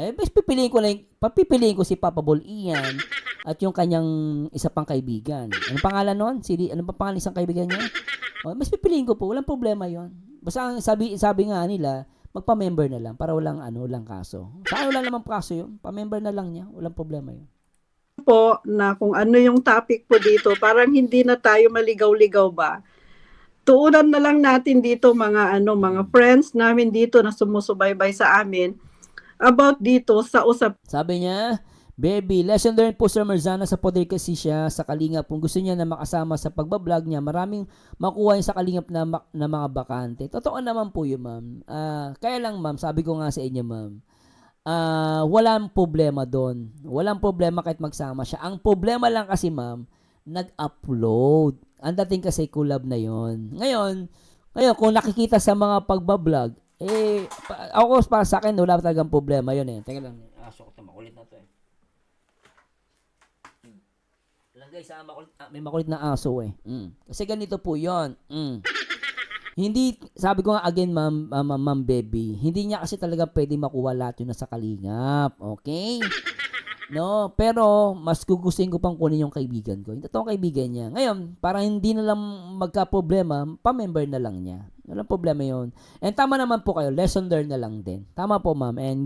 Mas papipiliin ko si Papa Bol Ian at yung kanyang isa pang kaibigan. Anong pangalan nun? Ano pa pangalan isang kaibigan niya? Oh, mas pipiliin ko po, walang problema 'yon. Basta ang sabi nga nila, magpa-member na lang para walang kaso. Saan wala namang kaso 'yun? Pa-member na lang niya, walang problema 'yun. Po na kung ano yung topic po dito, parang hindi na tayo maligaw-ligaw ba. Tuunan na lang natin dito mga friends namin dito na sumusubaybay sa amin about dito sa Sabi niya, baby, lesson learned po Sir Marzana sa poder kasi siya sa Kalingap. Kung gusto niya na makasama sa pagbablog niya, maraming makuha niya sa Kalingap na mga bakante. Totoo naman po yun, ma'am. Kaya lang, ma'am, sabi ko nga sa inyo, ma'am, walang problema doon. Walang problema kahit magsama siya. Ang problema lang kasi, ma'am, nag-upload. Ang dating kasi collab na yon. Ngayon, kung nakikita sa mga pagbablog, ako para sa akin, wala talagang problema yun eh. Teka lang, aso ko ito, makulit na ito eh. Lang guys, may makulit na aso eh. Kasi ganito po yun. Hindi, sabi ko nga again, ma'am baby, hindi niya kasi talaga pwede makuha lahat yun na sa Kalingap. Okay? No, pero mas gugustuhin ko pang kunin yung kaibigan ko. Yung totoong kaibigan niya. Ngayon, para hindi na lang magka-problema, pa-member na lang niya. Walang problema yun. And tama naman po kayo, lesson learned na lang din. Tama po, ma'am. And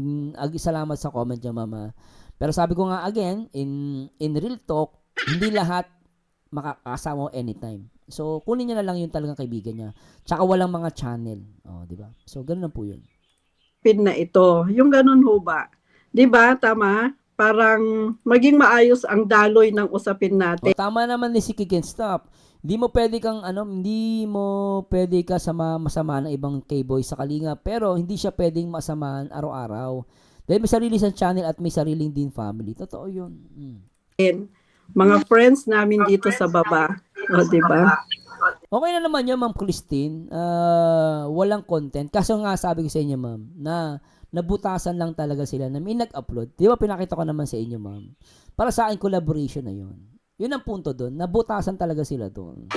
salamat sa comment niya, mama. Pero sabi ko nga again, in real talk, hindi lahat makakasama mo anytime. So, kunin niya na lang yung talagang kaibigan niya. Tsaka walang mga channel. Oh, di ba? So, ganun lang po yun. pin na ito. Yung ganun ho ba? 'Di ba? Tama? Parang maging maayos ang daloy ng usapin natin. Tama naman ni si Kick and Stop. Hindi mo pwede ka masama ng ibang K-boy sa Kalinga, pero hindi siya pwedeng masamaan araw-araw. Dahil may sarili siyang channel at may sariling din family. Totoo 'yun. Mga friends namin dito sa baba. O, 'di ba? Okay na naman yun, Ma'am Christine. Walang content. Kaso nga sabi ko sa inyo, ma'am, na nabutasan lang talaga sila na may nag-upload. Di ba pinakita ko naman sa inyo, ma'am? Para sa akin, collaboration na yun. Yun ang punto doon. Nabutasan talaga sila doon.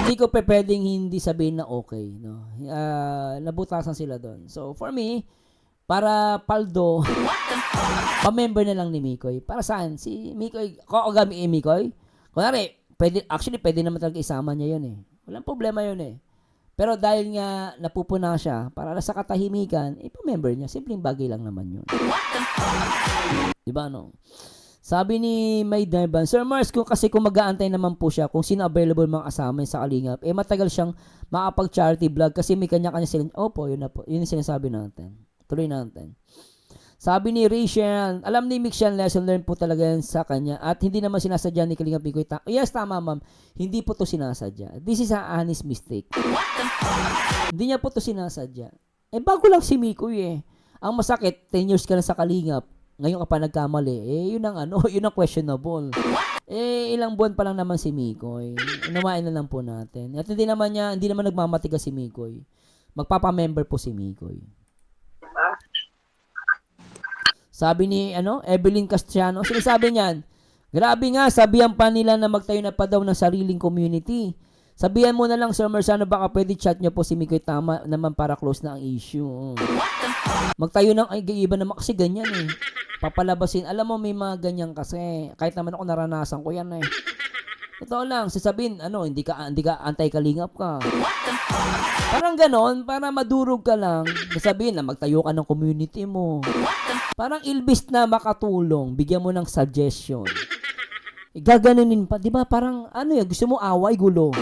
Hindi ko pwedeng hindi sabihin na okay. No? Nabutasan sila doon. So, for me, para paldo, pa-member na lang ni Mikoy. Para saan? Si Mikoy, kagami Mikoy. Kunwari, pwede naman talaga isama niya yun eh. Walang problema yun eh. Pero dahil nga napupuna siya, para sa katahimikan, pa-member niya. Simpleng bagay lang naman yun. Diba no? Sabi ni May Darban, Sir Mars, kung mag-aantay naman po siya kung sino available mga kasama sa Kalingap, matagal siyang makapag-charity vlog kasi may kanya-kanya sila. Opo, yun na po. Yun yung sinasabi natin. Tuloy natin. Sabi ni Rachel, alam ni Mix yan, lesson learned po talaga yan sa kanya at hindi naman sinasadya ni Kalingap Mikoy. Yes, tama ma'am. Hindi po to sinasadya. This is a honest mistake. Hindi niya po to sinasadya. Bago lang si Mikoy eh. Ang masakit, 10 years ka na sa Kalingap. Ngayon ka pa nagkamali. Yun ang questionable. Ilang buwan pa lang naman si Mikoy. Unawain na lang po natin. At hindi naman nagmamatigas si Mikoy. Magpapa-member po si Mikoy. Sabi ni Evelyn Castiano, sinasabi niyan, grabe nga, sabihan pa nila na magtayo na pa daw ng sariling community. Sabihan mo na lang, Sir Marzano, baka pwede chat niyo po si Mikoy, tama naman para close na ang issue. Magtayo ng, iba naman kasi ganyan eh. Papalabasin, alam mo may mga ganyan kasi, kahit naman ako naranasan ko yan eh. Ito lang, sasabihin, hindi ka anti-Kalingap ka. Parang ganon, para madurog ka lang, sasabihin na magtayo ka ng community mo. Parang ilbis na makatulong, bigyan mo ng suggestion. Gaganunin pa, 'di ba? Parang gusto mo away, gulo.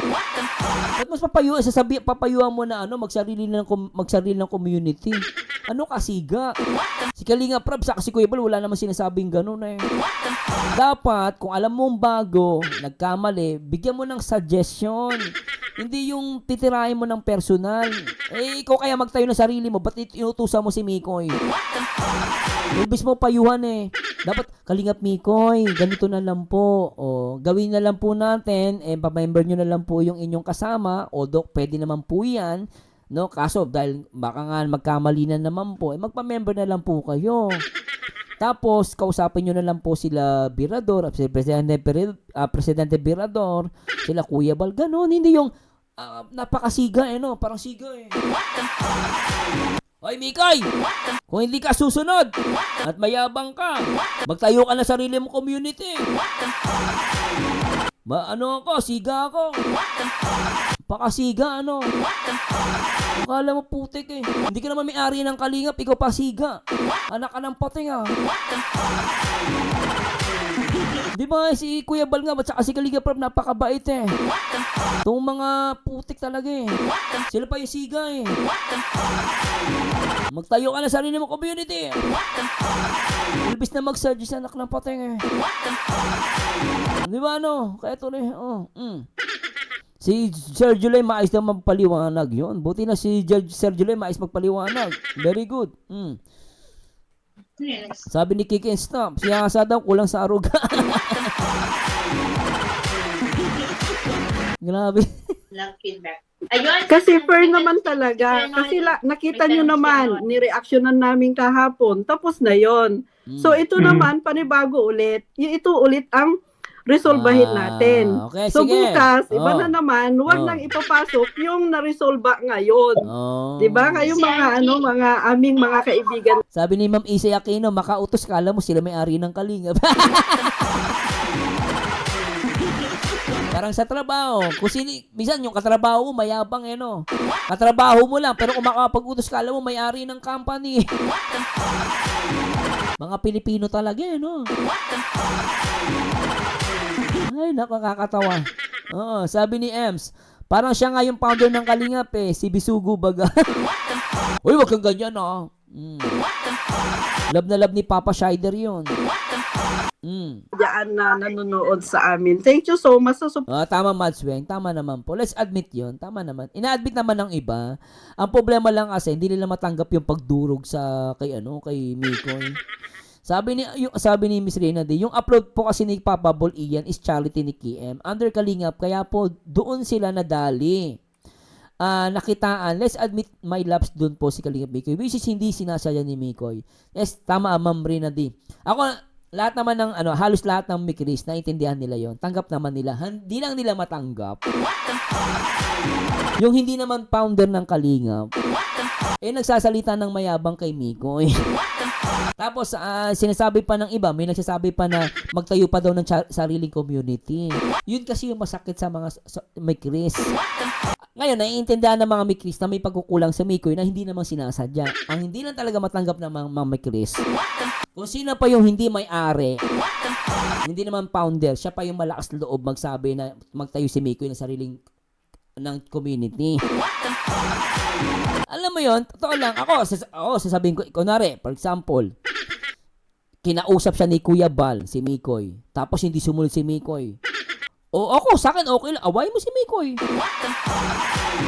At mas papayuan mo na magsarili ng community. Kasiga. Si Kalingap Rab sa kasi Kuya Bal, wala naman sinasabing gano'n eh. Dapat, kung alam mong bago, nagkamali, bigyan mo ng suggestion. Hindi yung titirahin mo ng personal. Ikaw kaya magtayo ng sarili mo, ba't inutusan mo si Mikoy? Ibis mo payuhan eh. Dapat, Kalingap Mikoy, ganito na lang po. O, gawin na lang po natin, pa-member nyo na lang po yung inyong kasama. Although, pwede naman po yan. No? Kaso, dahil baka nga magkamali na naman po, magpa-member na lang po kayo. Tapos, kausapin nyo na lang po sila Birador, si Presidente Birador, sila Kuya Bal, ganun. Hindi yung napakasiga no? Parang siga Hoy, Mikay! Kung hindi ka susunod at mayabang ka, magtayo ka na sarili mo community. Ano ako, siga ako. Pakasiga, ano? Akala mo putik Hindi ka naman may-ari ng Kalingap, ikaw pa siga. Anak ka ng pating Di ba si Kuya Bal nga, at saka si Kalingap Rob, napakabait Itong mga putik talaga Sila pa yung siga Magtayo ka na sarili mo community. Ilbis na mag-suggest anak ng pating Di ba ano? Kaya tuloy, Si Sir July maayos na magpaliwanag yun. Buti na si Sir July maayos magpaliwanag. Very good. Sabi ni Kiki Stop, siya asa daw kulang sa aruga. Grabe. Lang feedback. Ayun. Kasi fair naman talaga. Kasi nakita nyo naman, nireaksyonan namin kahapon. Tapos na yon. So ito naman, panibago ulit. Ito ulit ang resolbahin natin. Okay, So sige. bukas, iba na naman, wag nang ipapasok yung naresolba ngayon. 'Di ba? Kayong mga mga aming mga kaibigan. Sabi ni Ma'am Isay Aquino, makautos, kala mo sila may-ari ng Kalingap. Parang sa trabaho, minsan yung katrabaho mo, mayabang no. Katrabaho mo lang, pero kung makapag-utos, kala mo may-ari ng company. Mga Pilipino talaga no. Ay, nakakatawa. Oo, sabi ni Ems, parang siya nga yung founder ng Kalingap si Bisugo baga. Uy, wag kang ganyan Love na love ni Papa Scheider yun. Diyan na nanonood sa amin. Thank you so much. Tama, Madsweng. Tama naman po. Let's admit yun. Tama naman. Ina-admit naman ng iba. Ang problema lang kasi, hindi nila matanggap yung pagdurog kay Mikoy. Sabi ni Miss Reyna D, yung upload po kasi ni Papa Bol Ian is charity ni KM. Under Kalingap, kaya po doon sila nadali. Nakitaan. Let's admit my loves doon po si Kalingap Mikoy. Which is hindi sinasaya ni Mikoy. Yes, tama, Ma'am Reyna D. Ako, lahat naman ng halos lahat ng Mikris, naiintindihan nila yon. Tanggap naman nila. Hindi lang nila matanggap. Yung hindi naman founder ng Kalingap, nagsasalita ng mayabang kay Mikoy. Tapos, sinasabi pa ng iba, may nagsasabi pa na magtayo pa daw ng sariling community. Yun kasi yung masakit sa mga Mikris. Ngayon, naiintindihan ng mga Mikris na may pagkukulang sa Mikoy na hindi naman sinasadya. Ang hindi lang talaga matanggap ng mga Mikris, kung sino pa yung hindi may-ari, hindi naman founder, siya pa yung malakas loob magsabi na magtayo si Mikoy ng sariling ng community. Alam mo yon, totoo lang. Ako, sasabihin ko, kunwari, for example, kinausap siya ni Kuya Bal, si Mikoy. Tapos hindi sumunod si Mikoy. O ako, sa akin, okay lang. Away mo si Mikoy.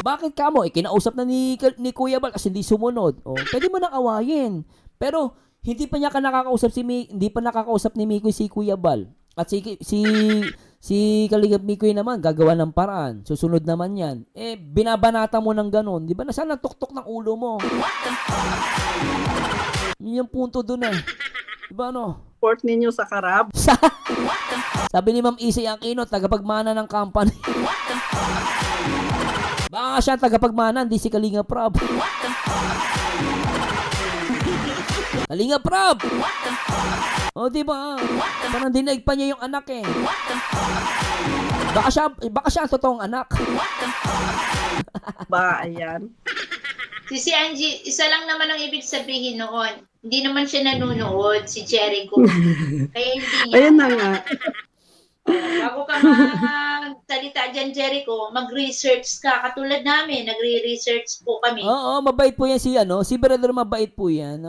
Bakit ka mo? Kinausap na ni Kuya Bal kasi hindi sumunod. Pwede mo nang awayin. Pero, hindi pa nakakausap ni Mikoy si Kuya Bal. At si Kalingap Mikoy naman, gagawa ng paraan. Susunod naman yan. Binabanata mo ng ganon. Di ba? Nasaan ang tuktok ng ulo mo? Yun yung punto dun Di ba Support ninyo sa Karab. Sabi ni Ma'am Isay Aquino, tagapagmana ng company. Baka siya tagapagmana, hindi si Kalingap Rob. Kalingap Rob! Di ba? Parang dinaig pa niya yung anak Baka siya ang totoong anak. Ayan. Si Angie, isa lang naman ang ibig sabihin noon. Hindi naman siya nanonood, si Jericho. Kaya hindi niya. Ayun na nga. Bago ka magsalita dyan, Jericho, mag-research ka. Katulad namin, nagre-research po kami. Oo, mabait po yan si Birador, mabait po yan.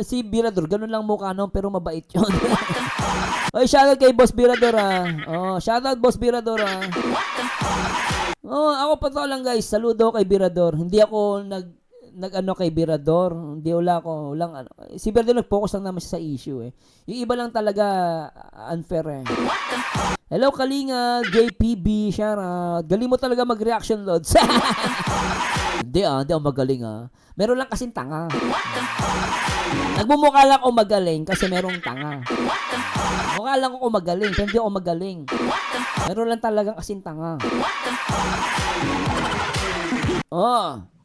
Si Birador, ganun lang mukha pero mabait yun. Oy, shoutout kay Boss Birador shoutout Boss Birador ako pa to lang guys, saludo kay Birador. Hindi ako nag-ano kay Birador. Hindi walang ano. Si Birador nag-focus lang naman siya sa issue eh. Yung iba lang talaga unfair eh. Hello Kalinga, JPB, shoutout. Galing mo talaga mag-reaction loads. Hindi ako magaling Meron lang kasing tanga. Nagmumukha lang ako magaling kasi merong tanga. Mukha lang ako magaling, pero hindi ako magaling. Meron lang talagang kasing tanga.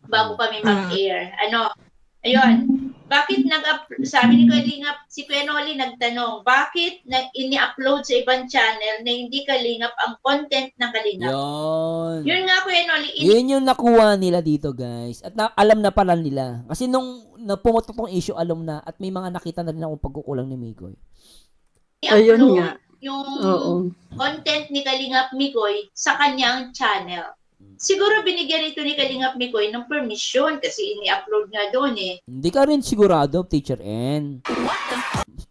Bago kami mag-air. Ayun. Bakit sabi ni Kalingap, si Kuya Noli nagtanong, bakit ini-upload sa ibang channel na hindi Kalingap ang content ng Kalingap? Yun nga Kuya Noli, Yun yung nakuha nila dito, guys. At alam na pala nila. Kasi nung pumutok tong issue, alam na. At may mga nakita na rin akong pagkukulang ni Mikoy. Ayun i-upload nga. yung Oo. content ni Kalingap Mikoy sa kanyang channel. Siguro binigyan ito ni Kalingap Mikoy ng permission kasi ini-upload nga doon eh. Hindi ka rin sigurado, Teacher N.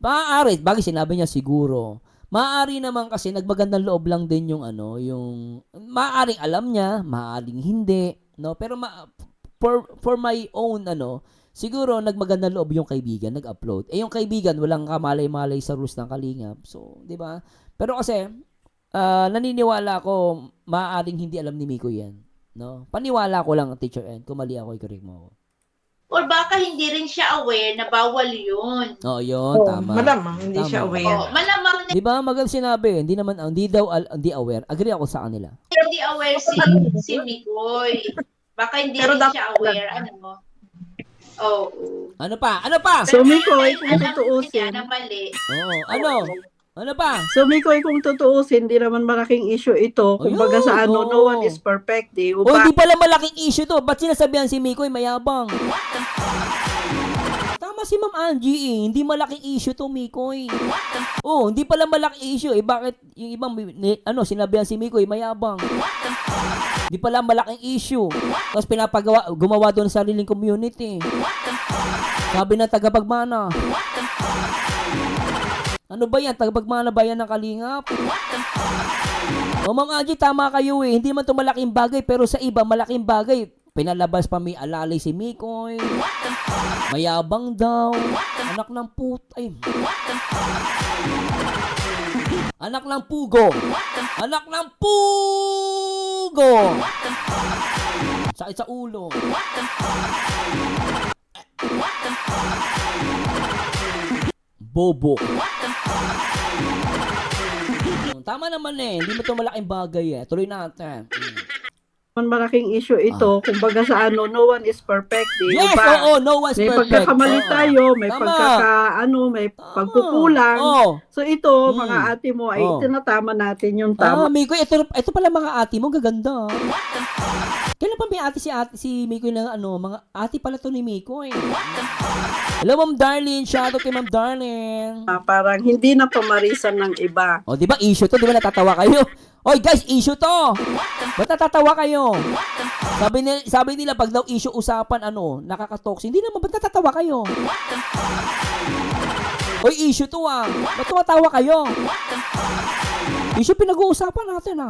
Maaari, bagay sinabi niya siguro. Maaari naman kasi nagmagandang loob lang din yung yung maaaring alam niya, maaaring hindi, no? Pero for my own siguro nagmagandang loob yung kaibigan, nag-upload. Yung kaibigan walang kamalay-malay sa rules ng Kalingap. So, 'di ba? Pero kasi naniniwala ako maaaring hindi alam ni Miko 'yan, no? Paniwala ko lang, Teacher N. Kung mali ako, i-correct mo ako. Or baka hindi rin siya aware na bawal yun. Oo, yun, tama. Malamang, hindi Tama. siya aware. Malamang na Di ba maganda sinabi, hindi hindi aware. Agree ako sa kanila. hindi aware si Mikoy. Baka hindi Pero rin dapat- siya aware. Oo. Ano pa? Ano pa? So, Mikoy, kung Alam niya tutuusin, na mali. Oo, ano pa? So, Mikoy, kung tutuusin, di naman malaking issue ito. Kumbaga sa Ayun, no oo. one is perfect, di O, ba? hindi pala malaking issue to. Ba't sinasabihan si Mikoy mayabang? Tama si Ma'am Angie eh. Hindi malaking issue to, Mikoy. Oh, hindi pala malaking issue eh. Bakit yung ibang sinabihan si Mikoy mayabang? Hindi pala malaking issue. Tapos gumawa doon sa sariling community. Sabi ng tagapagmana. Ano ba yan? Tagapagmana ba yan ng Kalingap? O Ma'am Angie, tama kayo eh. Hindi man ito malaking bagay, pero sa iba, malaking bagay. Pinalabas pa may alalay si Mikoy. Mayabang daw. Anak ng putay. Anak ng pugo. Anak ng pugo. Sakit sa ulo. Bobo. Tama naman eh. Hindi mo ito malaking bagay eh. Tuloy natin. Naman malaking issue ito. Kumbaga sa no one is perfect, di Yes, ba? oo, no one's May perfect. pagkakamali Oo. tayo, may Tama. may pagkukulang. Oo. So ito, Mm. mga ate mo, ay Oo. tinatama natin yung tama. Mikoy, ito pala mga ate mo, gaganda. Kailan pa may ate si Mikoy na mga ate pala to ni Mikoy. Hello, Ma'am Darlene. Shoutout kay Ma'am Darlene. Parang hindi na pamarisan ng iba. O, di ba issue to? Di ba natatawa kayo? Oy, guys, issue to. Ba't natatawa kayo? Sabi nila, pag daw issue usapan, nakaka-toxic. Hindi naman, ba't natatawa kayo? Oy, issue to Ba't tumatawa kayo? Issue pinag-uusapan natin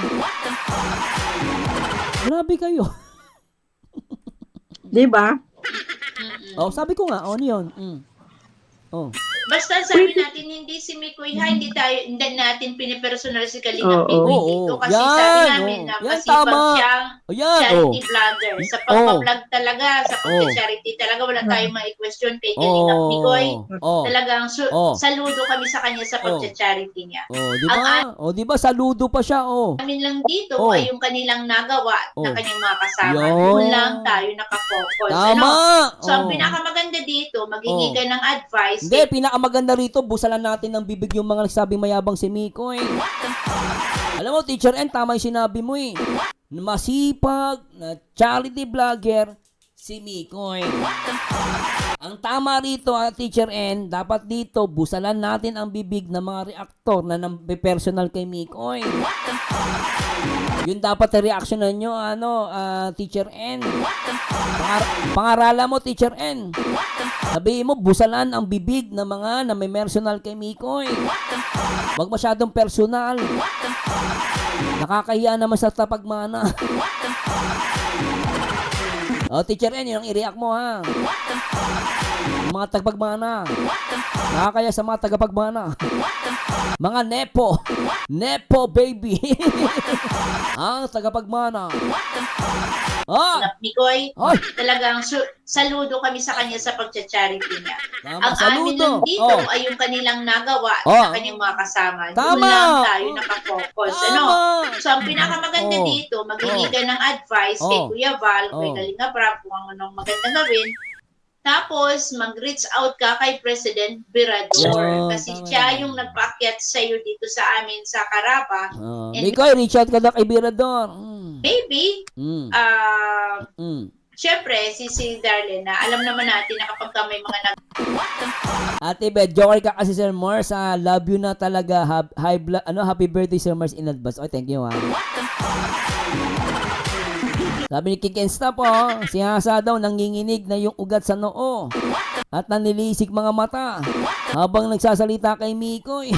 Grabe kayo. Di ba? Oh, sabi ko nga, ano yun? Oh. Basta sabi natin, hindi si Mikoy hindi natin pinipersonal si Kalingap Oo. Mikoy dito. Oo. Kasi Yan, sabi namin na yan, masipag tama. siyang Ayan, charity vlogger. Sa pagpa-vlog talaga, sa Oh. pag-charity talaga, wala tayong question kay Kalingap Mikoy. Oh. Talagang Oh. saludo kami sa kanya sa pag-charity niya. Oh, di ba? Oh, di ba saludo pa siya, Amin lang dito Oh. ay yung kanilang nagawa na Oh. kanyang mga kasama. Yun. Doon lang tayo nakafocus. Tama. So, ang pinakamaganda dito, maghingi ka ng advice. Hindi, pinakamaganda rito, busalan natin ng bibig yung mga nagsabing mayabang si Mikoy. Alam mo, Teacher N, tama yung sinabi mo eh. Masipag na charity vlogger si Mikoy. Ang tama rito, Teacher N, dapat dito, busalan natin ang bibig ng mga reaktor na personal kay Mikoy. Yun dapat reaksyonan nyo, Teacher N. Pangaralan mo, Teacher N. Sabihin mo, busalan ang bibig ng mga na may personal kay Mikoy. Huwag masyadong personal. Nakakahiya naman sa tapagmana. Teacher N, yun ang i-react mo, ha? Yung mga tagapagmana. Nakakaya sa mga tagapagmana. Mga nepo. Nepo, baby. Ang tagapagmana. Mikoy, Ay! talagang saludo kami sa kanya sa pagcha-charity niya. Tama, Ang amin saludo. lang dito ay yung kanilang nagawa sa kanyang mga kasama. Doon Tama. lang tayo nakafocus. Ano? Tama. So, ang pinakamaganda dito, magbibigay ka ng advice kay Kuya Val, kay Kalinga Prab, kung anong magandang gawin. Tapos, mag-reach out ka kay President Virador. Kasi tama siya yan. yung nagpaakyat sa'yo dito sa amin sa Caraba. And Mikoy, reach out ka na kay Birador. maybe, Mm. Mm. syempre, si Darlene, na alam naman natin na kapag ka may mga Ate Beth, joker ka kasi Sir Mars. Love you na talaga. Happy birthday Sir Mars in advance. Oh, thank you, ha. Sabi ni Kikensta po, si Hasa daw nanginginig na yung ugat sa noo at nanilisik mga mata habang nagsasalita kay Mikoy.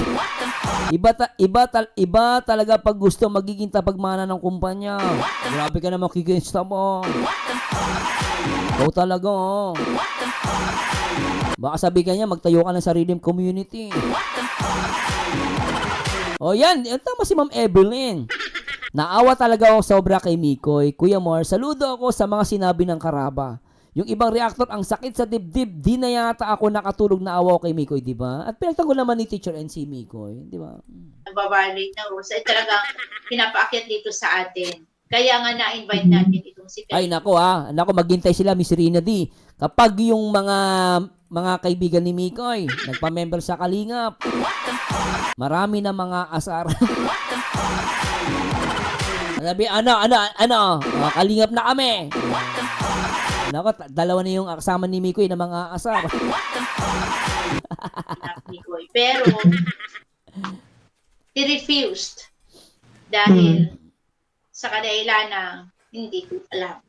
Iba talaga pag gusto magiging tapagmana ng kumpanya. Grabe ka naman, Kikensta po. Ikaw talaga, oh. Baka sabihin niya, magtayo ka ng sariling community. O yan, tama si Ma'am Evelyn. Naawa talaga ako sobra kay Mikoy. Kuya Mar, saludo ako sa mga sinabi ng Caraba. Yung ibang reactor, ang sakit sa dibdib, di na yata ako nakatulog na awa ko kay Mikoy, di ba? At pinagtanggol naman ni Teacher NC Mikoy, di ba? nagbabalate ng rules ay talagang pinapaakyat dito sa atin. Kaya nga na-invite natin itong si Ay, nako maghintay sila, Miss Rina D. Kapag yung mga kaibigan ni Mikoy, nagpa-member sa Kalingap, marami na mga asar. Sabi, Kalingap na kami. Nako, dalawa na yung kasama ni Mikoy na mga asar. Pero, he refused dahil sa kadahilan na hindi ko alam.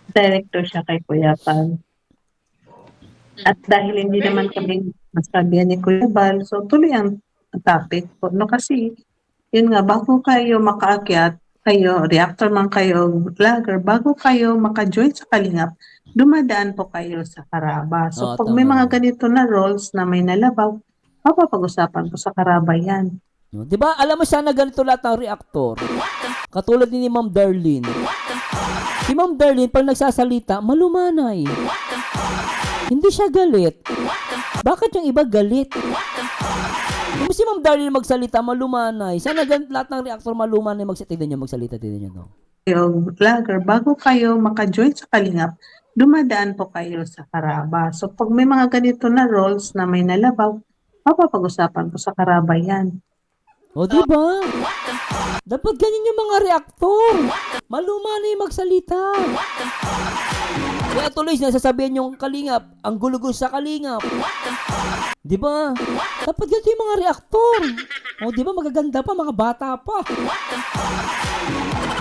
Director siya kay Kuya Val. At dahil hindi naman kami masabihan ni Kuya Val, so tuloy ang topic po. No, kasi, yun nga, bago kayo makaakyat, kayo, reactor man kayo, vlogger, bago kayo maka-join sa Kalingap, dumadaan po kayo sa Caraba. So, pag may mga ganito na roles na may nalabaw, mapapag-usapan po sa Caraba yan. Di ba? Alam mo siya na ganito lahat ng reactor. Katulad ni Ma'am Darlene. Si Ma'am Darlene, pag nagsasalita, malumanay. Hindi siya galit. Bakit yung iba galit? Kung si Ma'am Darlene magsalita, malumanay. Sana lahat ng reactor malumanay magsalita. Tignan niyo, magsalita. Tignan niyo, no? Yung vlogger, bago kayo maka-join sa Kalingap, dumadaan po kayo sa Caraba. So, pag may mga ganito na roles na may nalabaw, mapapag-usapan po sa Caraba yan. O, diba? Dapat ganyan yung mga reactor. Malumanay magsalita. Kaya tuloy nasasabihan yung Kalingap, ang gulugol sa Kalingap. Diba? Dapat ganito yung mga reactor. O, diba? Magaganda pa, mga bata pa.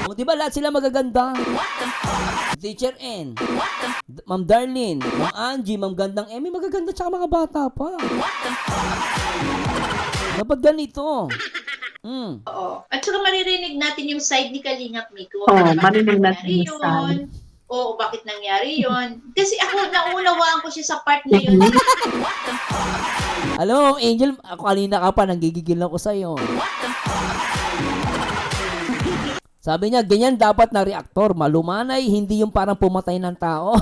O, diba? Lahat sila magaganda. Teacher N, Ma'am Darlene, Ma'am Angie, Ma'am Gandang Emmy, magaganda tsaka mga bata pa. Dapat ganito. Oo. At saka maririnig natin yung side ni Kalingap Miko. Marinig natin yung side. Oo, bakit nangyari yun? Kasi ako, naunawaan ko siya sa part na yun. Alam mo, Angel, ako kanina ka pa, nanggigigil ako sa'yo. Sabi niya, ganyan dapat na reactor, malumanay, hindi yung parang pumatay ng tao.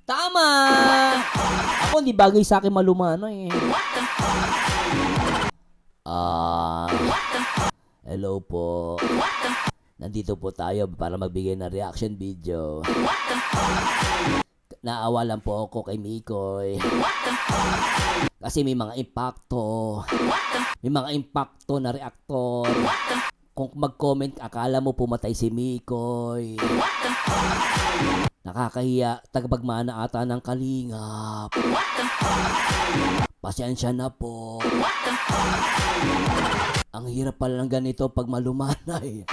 Tama! Ako, hindi bagay sa akin malumanay. Hello po. Nandito po tayo para magbigay ng reaction video. Naawa lang po ako kay Mikoy. Kasi may mga impacto. May mga impacto na reactor. Kung mag-comment, akala mo pumatay si Mikoy. Nakakahiya, tagapagmana ata ng Kalingap. Pasensya na po. Ang hirap pala ng ganito pag malumanay.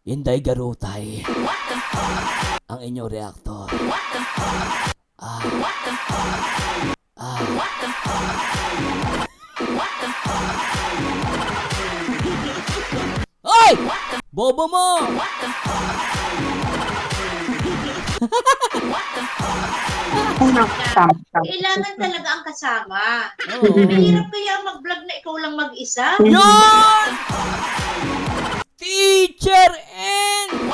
Inday Garutay. Ang inyong reactor. Bobo mo! Kailangan talaga ang kasama. Oo. Mahirap kaya mag-vlog na ikaw lang mag-isa. Yun! Teacher N!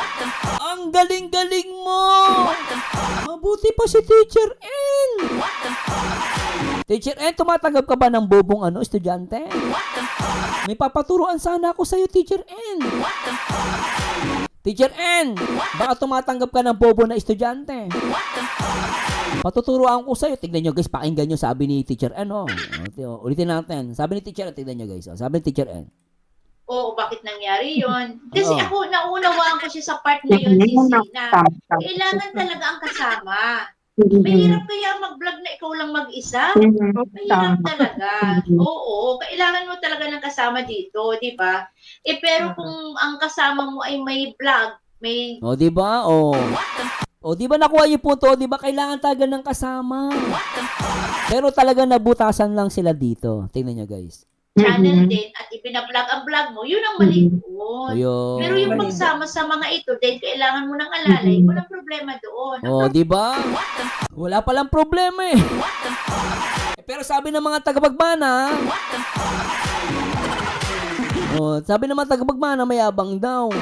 Ang galing-galing mo! Mabuti pa si Teacher N! Teacher N, tumatanggap ka ba ng bobong estudyante? May papaturuan sana ako sa'yo, Teacher N. Teacher N, baka tumatanggap ka ng bobo na estudyante. Patuturuan ko sa'yo. Tignan nyo guys, pakinggan nyo sabi ni Teacher N. Ulitin natin. Sabi ni Teacher N, tignan nyo guys. Sabi ni Teacher N. Oo, bakit nangyari yon? Kasi Oo. ako, naunawaan ko siya sa part na yun, Sisi, na kailangan talaga ang kasama. Mahirap kaya mag-vlog na ikaw lang mag-isa. Mahirap talaga. Oo, kailangan mo talaga ng kasama dito, di ba? Pero kung ang kasama mo ay may vlog, may... O, di ba? O, di ba nakuha yung punto? Di ba kailangan talaga ng kasama? Pero talaga nabutasan lang sila dito. Tingnan nyo guys. channel din at ipina-vlog ang vlog mo, yun ang mali doon. Ayun. Pero yung pagsama sa mga ito, dahil kailangan mo ng alalay, walang problema doon. O, di ba? Wala palang problema eh. Pero sabi ng mga tagapagbana, sabi ng mga tagapagbana, mayabang daw.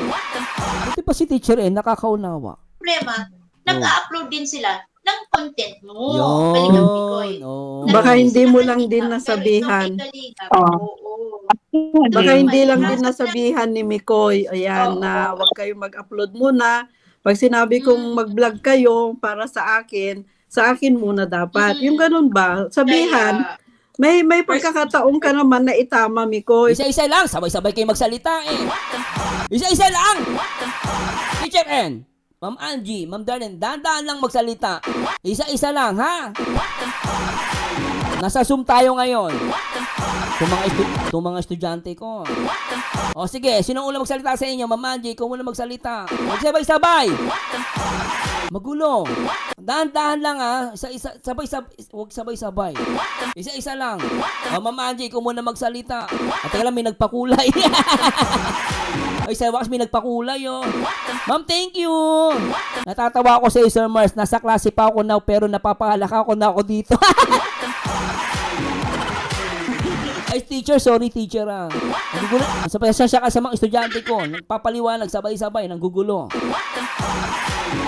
Buti pa si Teacher N, nakakaunawa. Problema, nag-upload din sila ng content mo. Yun. Balikan Pikoy. Oo. Baka hindi mo lang Kalingap, din pero nasabihan. ikaw kay Kalingap. Oo. Oo. Baka hindi lang Ayun. din nasabihan ni Mikoy, ayan, Oo. na wag kayong mag-upload muna. Pag sinabi kong mag-vlog kayo para sa akin muna dapat. Yung ganun ba? Sabihan, Kaya, may pagkakataon ka naman na itama, Mikoy. Isa-isa lang, sabay-sabay kayo magsalita eh. Isa-isa lang! Teacher N, Ma'am Angie, Ma'am Darlene, dahan-dahan lang magsalita. Isa-isa lang, ha? Nasa Zoom tayo ngayon. Itong mga estudyante ko. O sige, sino unang magsalita sa inyo? Ma'am Angie, ikaw muna magsalita. Magsabay-sabay. Magulo. Dahan-dahan lang ha. Isa-isa, huwag sabay-sabay. Isa-isa lang. O Ma'am Angie, ikaw muna magsalita. At teka lang, may nagpakulay. Ay, sa wakas may nagpakulay oh. Ma'am, thank you. Natatawa ako sa iyo, Sir Mars. Nasa klase pa ako now, pero napapahalaka ako na ako dito. Ay, teacher, sorry teacher ah. Nagugulo. Pasensya ka sa mga estudyante ko. Nagpapaliwanag, sabay-sabay, nanggugulo.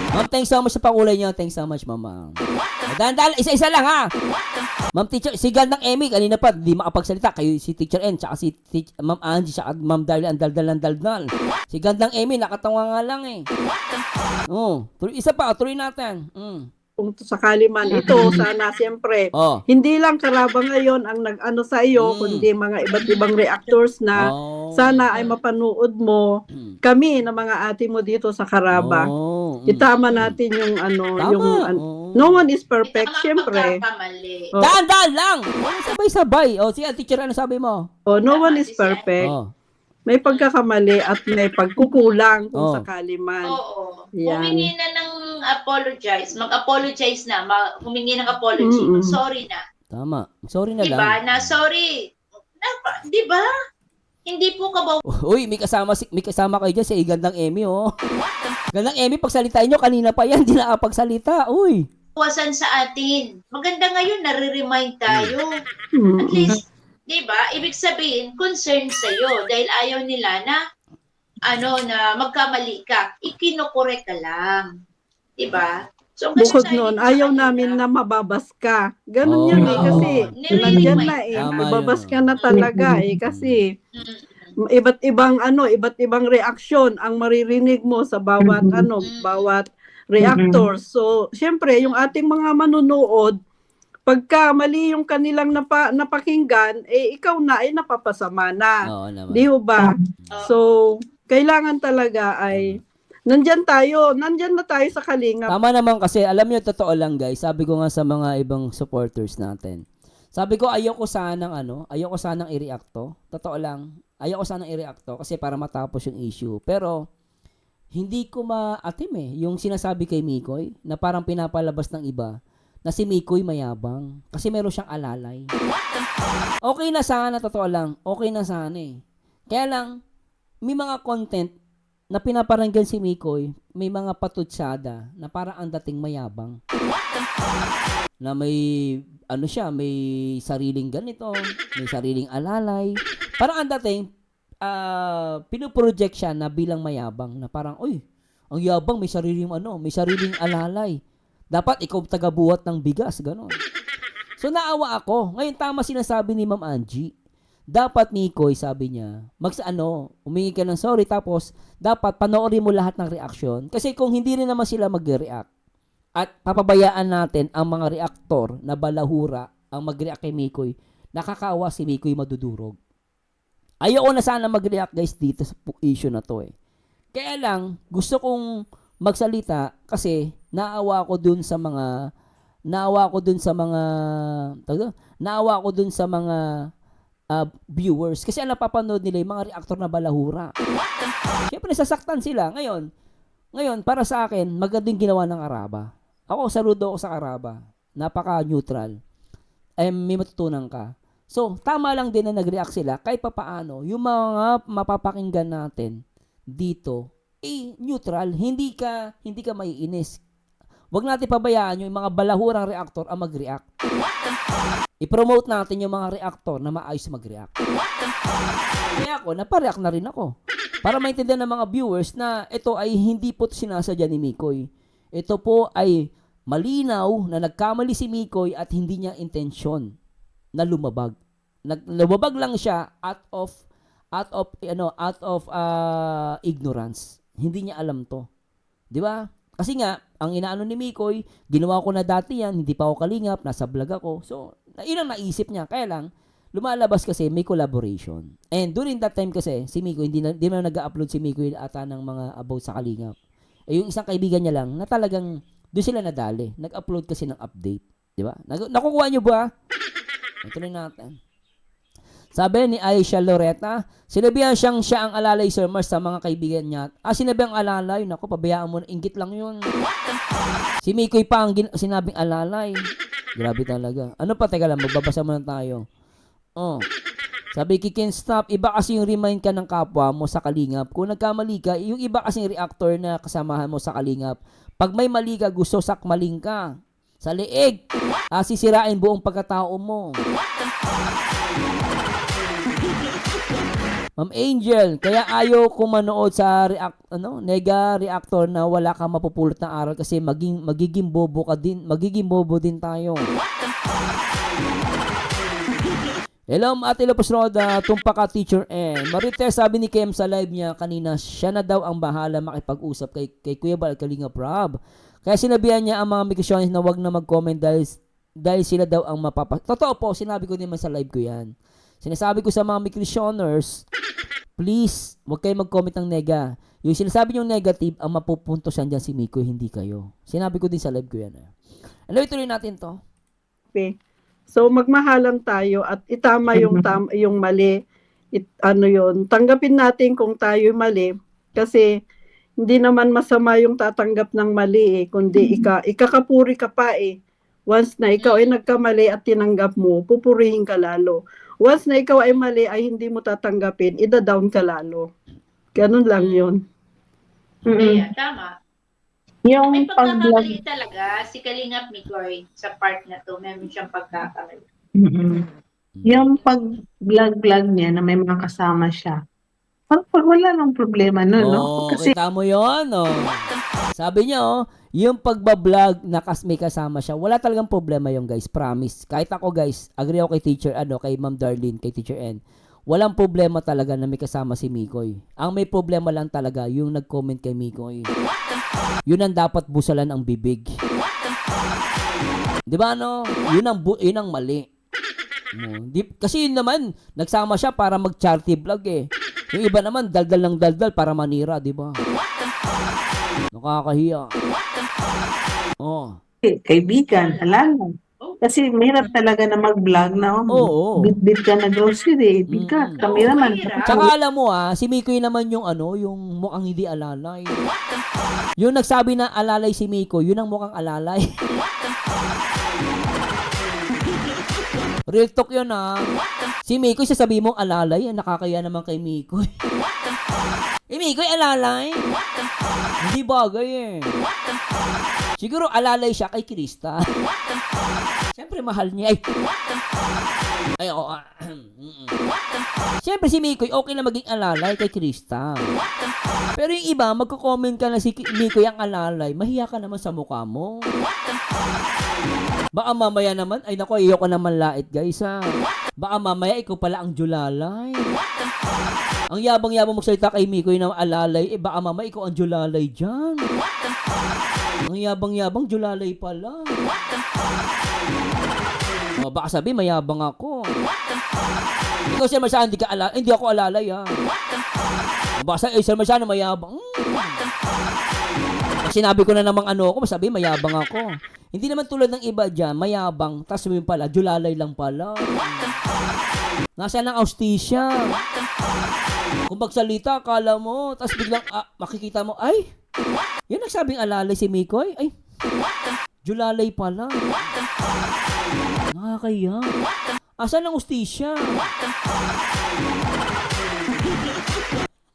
Ma'am, thanks so much sa pakulay niyo. Thanks so much, ma'am. Dahan-dahan, isa-isa lang ha. Ma'am teacher, si Gandang Emmy, kanina pa, di makapagsalita. Kayo si Teacher N, tsaka si Ma'am Angie, tsaka Ma'am Darlene, ang daldal. Si Gandang Emmy, nakatawa nga lang eh. Isa pa, tuloy natin. Kung sakali man ito, sana siyempre, Oh. hindi lang Karaba ngayon ang nag-ano sa iyo, kundi mga iba't ibang reactors na sana ay mapanood mo kami na mga ate mo dito sa Karaba. Itama natin yung no one is perfect, tama syempre. pagkakamali. Oh. Dahan-dahan lang. Walang sabay-sabay. Sige, teacher, ano sabi mo? No one is perfect. May pagkakamali at may pagkukulang kung sakali man. Oo. Yan. Humingi na ng apologize. Mag-apologize na. Humingi ng apology. Sorry na. Tama. Sorry na Diba? lang. Na sorry. Diba? Hindi po kabaw Uy, may kasama kayo dyan si Gandang Emmy, oh. Gandang Emmy, pagsalitain nyo, kanina pa yan, di nakapagsalita. Uy. iwasan sa atin. Maganda ngayon, nare-remind tayo. At least, di ba? Ibig sabihin, concern sa'yo dahil ayaw nila na na magkamali ka. Ikinokore ka lang. Di ba? So, Bukod noon, ayaw namin na mababas ka. Ganun yan eh, kasi nandyan na eh. Tama Mababas yun. ka na talaga eh, kasi iba't ibang reaksyon ang maririnig mo sa bawat bawat reactor. So, syempre, yung ating mga manunood, pagka mali yung kanilang napakinggan, ikaw na ay napapasama na. Oo naman. Di ho ba? So, kailangan talaga ay nandyan na tayo sa Kalingap. Tama naman kasi, alam nyo, totoo lang guys, sabi ko nga sa mga ibang supporters natin, sabi ko ayoko sanang i-react to. Totoo lang, ayoko sanang i-react to kasi para matapos yung issue. Pero, hindi ko maatim yung sinasabi kay Mikoy na parang pinapalabas ng iba na si Mikoy mayabang kasi meron siyang alalay. Okay na sana, totoo lang, okay na sana eh. Kaya lang, may mga content na pinaparanggan si Mikoy, may mga patutsada na parang ang dating mayabang. Na may, ano siya, may sariling ganito, may sariling alalay. Parang ang dating, pinuproject siya na bilang mayabang, na parang, uy, ang yabang, may sariling alalay. Dapat ikaw tagabuhat ng bigas, gano'n. So naawa ako. Ngayon tama sinasabi ni Ma'am Angie. Dapat Mikoy, sabi niya, humingi ka ng sorry, tapos dapat panoorin mo lahat ng reaksyon. Kasi kung hindi rin naman sila mag-react, at papabayaan natin ang mga reaktor na balahura ang mag-react kay Mikoy, nakakaawa si Mikoy, madudurog. Ayoko na sana mag-react guys dito sa issue na to eh. Kaya lang, gusto kong magsalita kasi naawa ko dun sa mga viewers. Kasi ang napapanood nila yung mga reactor na balahura. Siyempre, nasasaktan sila. Ngayon, para sa akin, magandang ginawa ng Araba. Ako, saludo ako sa Araba. Napaka-neutral. May matutunan ka. So, tama lang din na nag-react sila kahit papaano. Yung mga mapapakinggan natin dito, neutral. Hindi ka maiinis. Huwag natin pabayaan yung mga balahurang reactor ang mag-react. I-promote natin yung mga reactor na maayos mag-react. Kaya ako, napareact na rin ako. Para maintindihan ng mga viewers na ito ay hindi po sinasadya ni Mikoy. Ito po ay malinaw na nagkamali si Mikoy at hindi niya intensyon na lumabag. Lumabag lang siya out of ignorance. Hindi niya alam to. 'Di ba? Kasi nga, ang inaano ni Mikoy, ginawa ko na dati yan, hindi pa ako kalingap, nasa vlog ako. So, yun ang naisip niya. Kaya lang, lumalabas kasi may collaboration. And during that time kasi, si Mikoy, hindi na nag-upload si Mikoy ata ng mga about sa kalingap. Yung isang kaibigan niya lang, na talagang, doon sila nadali. Nag-upload kasi ng update. Di ba? Nakukuha niyo ba? Ito na natin. Sabi ni Aisha Loretta, sinabihan siyang siya ang alalay, Sir Mars, sa mga kaibigan niya. Sinabi ang alalay. Naku, pabayaan mo na. Inggit lang yun. Si Mikoy pa ang sinabing alalay. Grabe talaga. Ano pa? Teka lang, magbabasa muna tayo. Sabi, can't stop. Iba kasi yung remind ka ng kapwa mo sa kalingap. Kung nagkamali ka, yung iba kasi yung reactor na kasamahan mo sa kalingap. Pag may mali ka, gusto sakmaling ka. Sa leeg. Sisirain buong pagkatao mo. Ma'am Angel, kaya ayaw ko manood sa nega reactor na wala kang mapupulot na aral kasi magiging bobo din tayo. Hello, Ate Lopez Roda, tumpa ka Teacher N. Marites, sabi ni Kem sa live niya kanina, siya na daw ang bahala makipag-usap kay Kuya Bal Kalinga Prab. Kaya sinabihan niya ang mga mikrosyonist na wag na mag-comment dahil sila daw ang Totoo po, sinabi ko din man sa live ko yan. Sinasabi ko sa mga mikrosyoners, please, huwag kayo mag-comment ng nega. Yung sinasabi niyong negative, ang mapupuntosan dyan si Mikoy, hindi kayo. Sinabi ko din sa live ko yan. Ano, ituloy natin to. Okay. So, magmahalan tayo at itama yung yung mali. Tanggapin natin kung tayo mali. Kasi, hindi naman masama yung tatanggap ng mali kundi ikakapuri ka pa Once na ikaw ay nagkamali at tinanggap mo, pupurihin ka lalo. Once na ikaw ay mali ay hindi mo tatanggapin, ida-down ka lalo. Ganun lang yun. Kaya, tama. Yung May pag-vlog, pagkakamali talaga si Kalingap Mikoy sa part na to. Meron siyang pagkakamali. yung pag-vlog niya na may mga kasama siya, pag wala nang problema nun, no? Kasi Kita mo yun, Sabi niya, yung pagbablog na may kasama siya, wala talagang problema yung guys, promise. Kahit ako guys, agree ako kay Teacher, kay Ma'am Darlene, kay Teacher N. Walang problema talaga na may kasama si Mikoy. Ang may problema lang talaga, yung nag-comment kay Mikoy. Yun ang dapat busalan ang bibig. Di ba Yun ang mali. Kasi yun naman, nagsama siya para mag-charity vlog Yung iba naman, daldal ng daldal para manira, di ba? Nakakahiya. kaibigan, alam. Kasi mahirap talaga na mag-vlog na, bit-bit ka na grocery, bigat, kami naman. Tsaka alam mo si Mikoy naman yung yung mukhang hindi alalay. Yung nagsabi na alalay si Mikoy, yun ang mukhang alalay. Real talk yun Si Mikoy, sasabihin mong alalay. Nakakaya naman kay Mikoy. Mikoy, alalay? Hindi bagay Siguro alalay siya kay Krista. Siyempre, mahal niya. Ay, oo. Siyempre, si Mikoy, okay lang maging alalay kay Krista. Pero yung iba, magko-comment ka na si Mikoy ang alalay. Mahiya ka naman sa mukha mo. Baka mamaya naman, ay nako, iyo ka naman lait guys Baka mamaya ikaw pala ang julalay. Ang yabang-yabang magsalita kay Mikoy na alalay, baka mamaya ikaw ang julalay dyan. Ang yabang-yabang, julalay pala. Baka sabi, mayabang ako. Ikaw, Sir Marciano, hindi ako alalay Baka sabi, Sir Marciano, mayabang. Pag sinabi ko na namang ako, masabi, mayabang ako. Hindi naman tulad ng iba dyan, mayabang, tas sabihin pala, julalay lang pala. Nasaan ang austisya? Kung magsalita, akala mo, tas biglang, makikita mo, ay, yan nagsabing alalay si Mikoy, ay, julalay pala. Nakakaya. Asan ang austisya?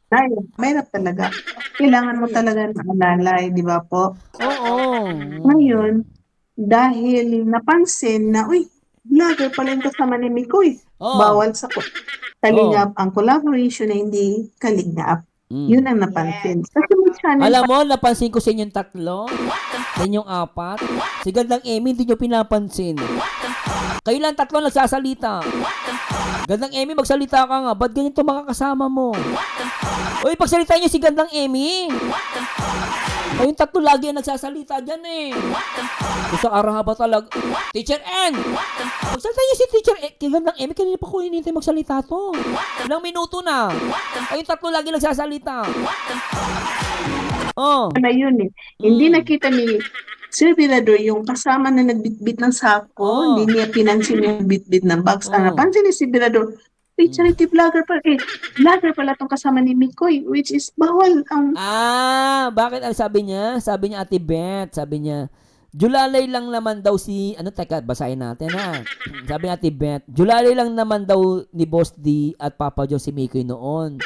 Ay, mahirap talaga. Kailangan mo talaga ng alalay, di ba po? Oo. Ngayon, dahil napansin na, uy, vlogger pala yung kasama ni Mikoy. Oo. Bawal sa kalingap ang collaboration na hindi kalingap. Yun ang napansin. Kasi may channel Alam mo, napansin ko sa inyong tatlo, sa inyong apat, si Gandang Emmy, hindi nyo pinapansin. Kayo lang tatlo nagsasalita. Gandang Emmy, magsalita ka nga. Ba't ganito mga kasama mo? Uy, pagsalita nyo si Gandang Emmy. Kayong tatlo lagi ang nagsasalita dyan Gusto araha ba talaga? Teacher N! Magsalita nyo si Teacher N. Kay Gandang Emmy, kanina pa ko hinintay magsalita to. Ilang minuto na. Kayong tatlo lagi nagsasalita. na yun Hindi nakita ni Sir Virador yung kasama na nagbitbit ng sako, hindi niya pinansin yung bitbit ng bags. Napansin ni si Virador, charity vlogger pala. Vlogger pala tong kasama ni Mikoy, which is bawal ang... Bakit ang sabi niya? Sabi niya, Ate Beth, sabi niya, julalay lang naman daw si, teka, basahin natin Sabi ni Ate Beth, julalay lang naman daw ni Boss D at Papa Joe si Mikoy noon.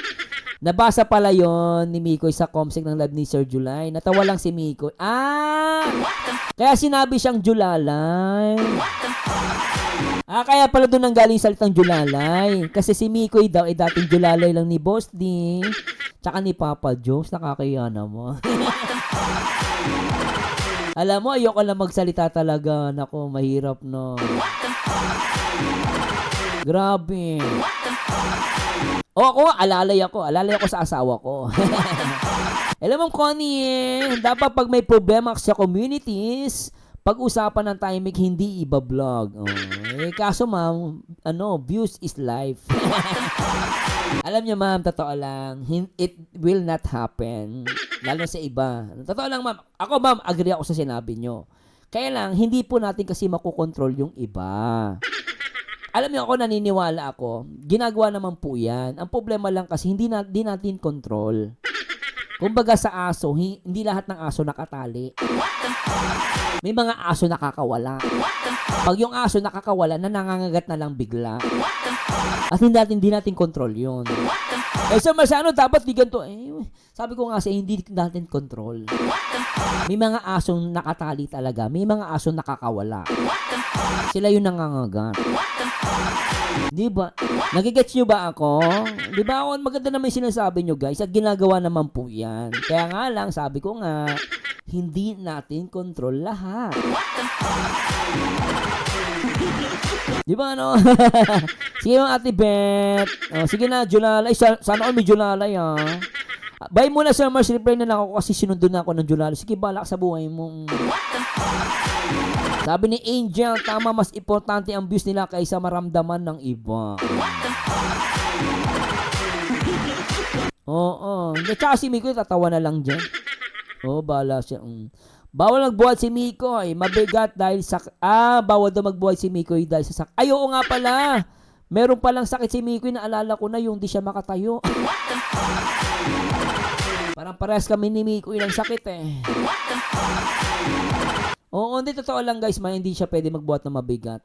Nabasa pala yon ni Mikoy sa Comsec ng live ni Sir July. Natawa lang si Mikoy. Kaya sinabi siyang julalay. Kaya pala doon ang galing salitang julalay. Kasi si Mikoy daw ay dating julalay lang ni Boss D. Tsaka ni Papa Jones. Nakakaya naman. Alam mo, ayoko lang magsalita talaga. Nako, mahirap no. Grabe. Ako, alalay ako sa asawa ko. Alam mo, Connie, dapat pag may problema sa communities, pag-usapan ng timing, hindi iba-vlog. Kaso ma'am, views is life. Alam niyo ma'am, totoo lang, it will not happen. Lalo sa iba. Totoo lang ma'am, ako ma'am, agree ako sa sinabi niyo. Kaya lang, hindi po natin kasi makukontrol yung iba. Alam niyo ako, naniniwala ako, ginagawa naman po yan. Ang problema lang kasi, hindi natin control. Kumbaga sa aso, hindi lahat ng aso nakatali. May mga aso nakakawala. Pag yung aso nakakawala, nangangagat na lang bigla. At hindi natin control yun. Sir Marciano, dapat di ganito. Sabi ko nga hindi natin control. May mga asong nakatali talaga. May mga asong nakakawala. Sila yung nangangagat. Di ba? Nagigets nyo ba ako? Di ba ako? Maganda naman yung sinasabi nyo guys. At ginagawa naman po yan. Kaya nga lang, sabi ko nga, hindi natin control lahat. Di ba Sige mga Ate Beth. Sige na, Julalay. Sana all may Julalay Bye muna Sir Mars. Reply na lang ako kasi sinundo na ako ng Julalay. Sige, balak sa buhay mo. Sabi ni Angel, tama, mas importante ang views nila kaysa maramdaman ng iba. Oo. Tsaka si Mikoy, tatawa na lang dyan. Bala siya. Bawal magbuhat si Mikoy. Mabigat dahil sa... bawal daw magbuhat si Mikoy dahil sa sakit. Ay, oo nga pala. Meron palang sakit si Mikoy, naalala ko na yung di siya makatayo. Parang parehas kami ni Mikoy ng sakit Oo, hindi totoo lang guys, hindi siya pwede magbuhat ng mabigat.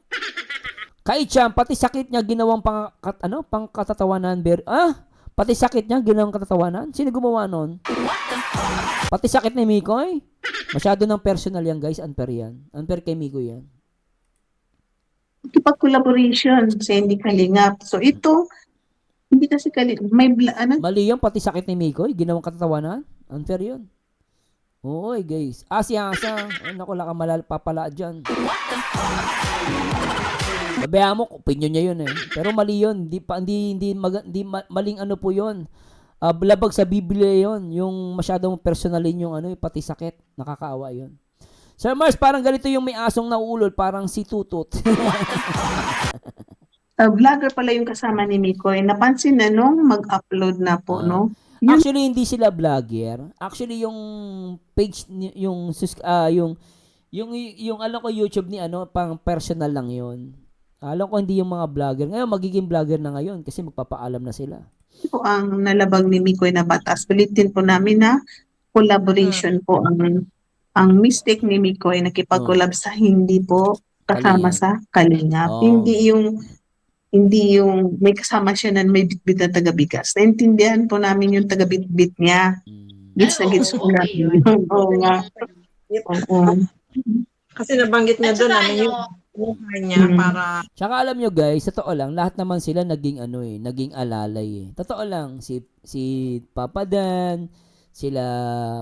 Kay Cham, pati sakit niya ginawang pangkatatawanan. Pati sakit niya ginawang katatawanan? Sino gumawa nun? Pati sakit ni Mikoy? Masyado ng personal yan, guys. Unfair yan. Unfair kay Mikoy yan. Collaboration sa hindi kalingap. So ito, hindi kasi kalingap. Mali yun, pati sakit ni Mikoy, ginawang katatawanan. Unfair yun. Oo, guys. Si Asa. Naku, laka papala dyan. Sabihan mo, opinion niya yun eh. Pero mali yun. Maling ano po yun. Labag sa Biblia yun. Yung masyadong personalin yung pati sakit. Nakakaawa yun. Sir Mars, parang ganito yung may asong nauulol. Parang si Tutut. Vlogger pala yung kasama ni Mikoy. Napansin na nung mag-upload na po, no? Actually, hindi sila vlogger. Actually, yung page, yung alam ko YouTube ni pang personal lang yun. Alam ko hindi yung mga vlogger. Ngayon, magiging vlogger na ngayon kasi magpapaalam na sila. Ito po ang nalabag ni Mikoy na batas. Ulitin po namin na collaboration po ang mistake ni Mikoy nakipag-collab sa hindi po kasama Kalingap. sa Kalingap. Oo. Hindi yung may kasama siya na may bitbit na taga-bigas. Naintindihan po namin yung taga-bitbit niya. Gits na gits po okay namin. yun. Oo nga. Oo. Kasi nabanggit niya At doon saka ano yung buhay niya para Tsaka alam nyo guys, totoo lang, lahat naman sila naging naging alalay eh. Totoo lang, si Papa Dan, sila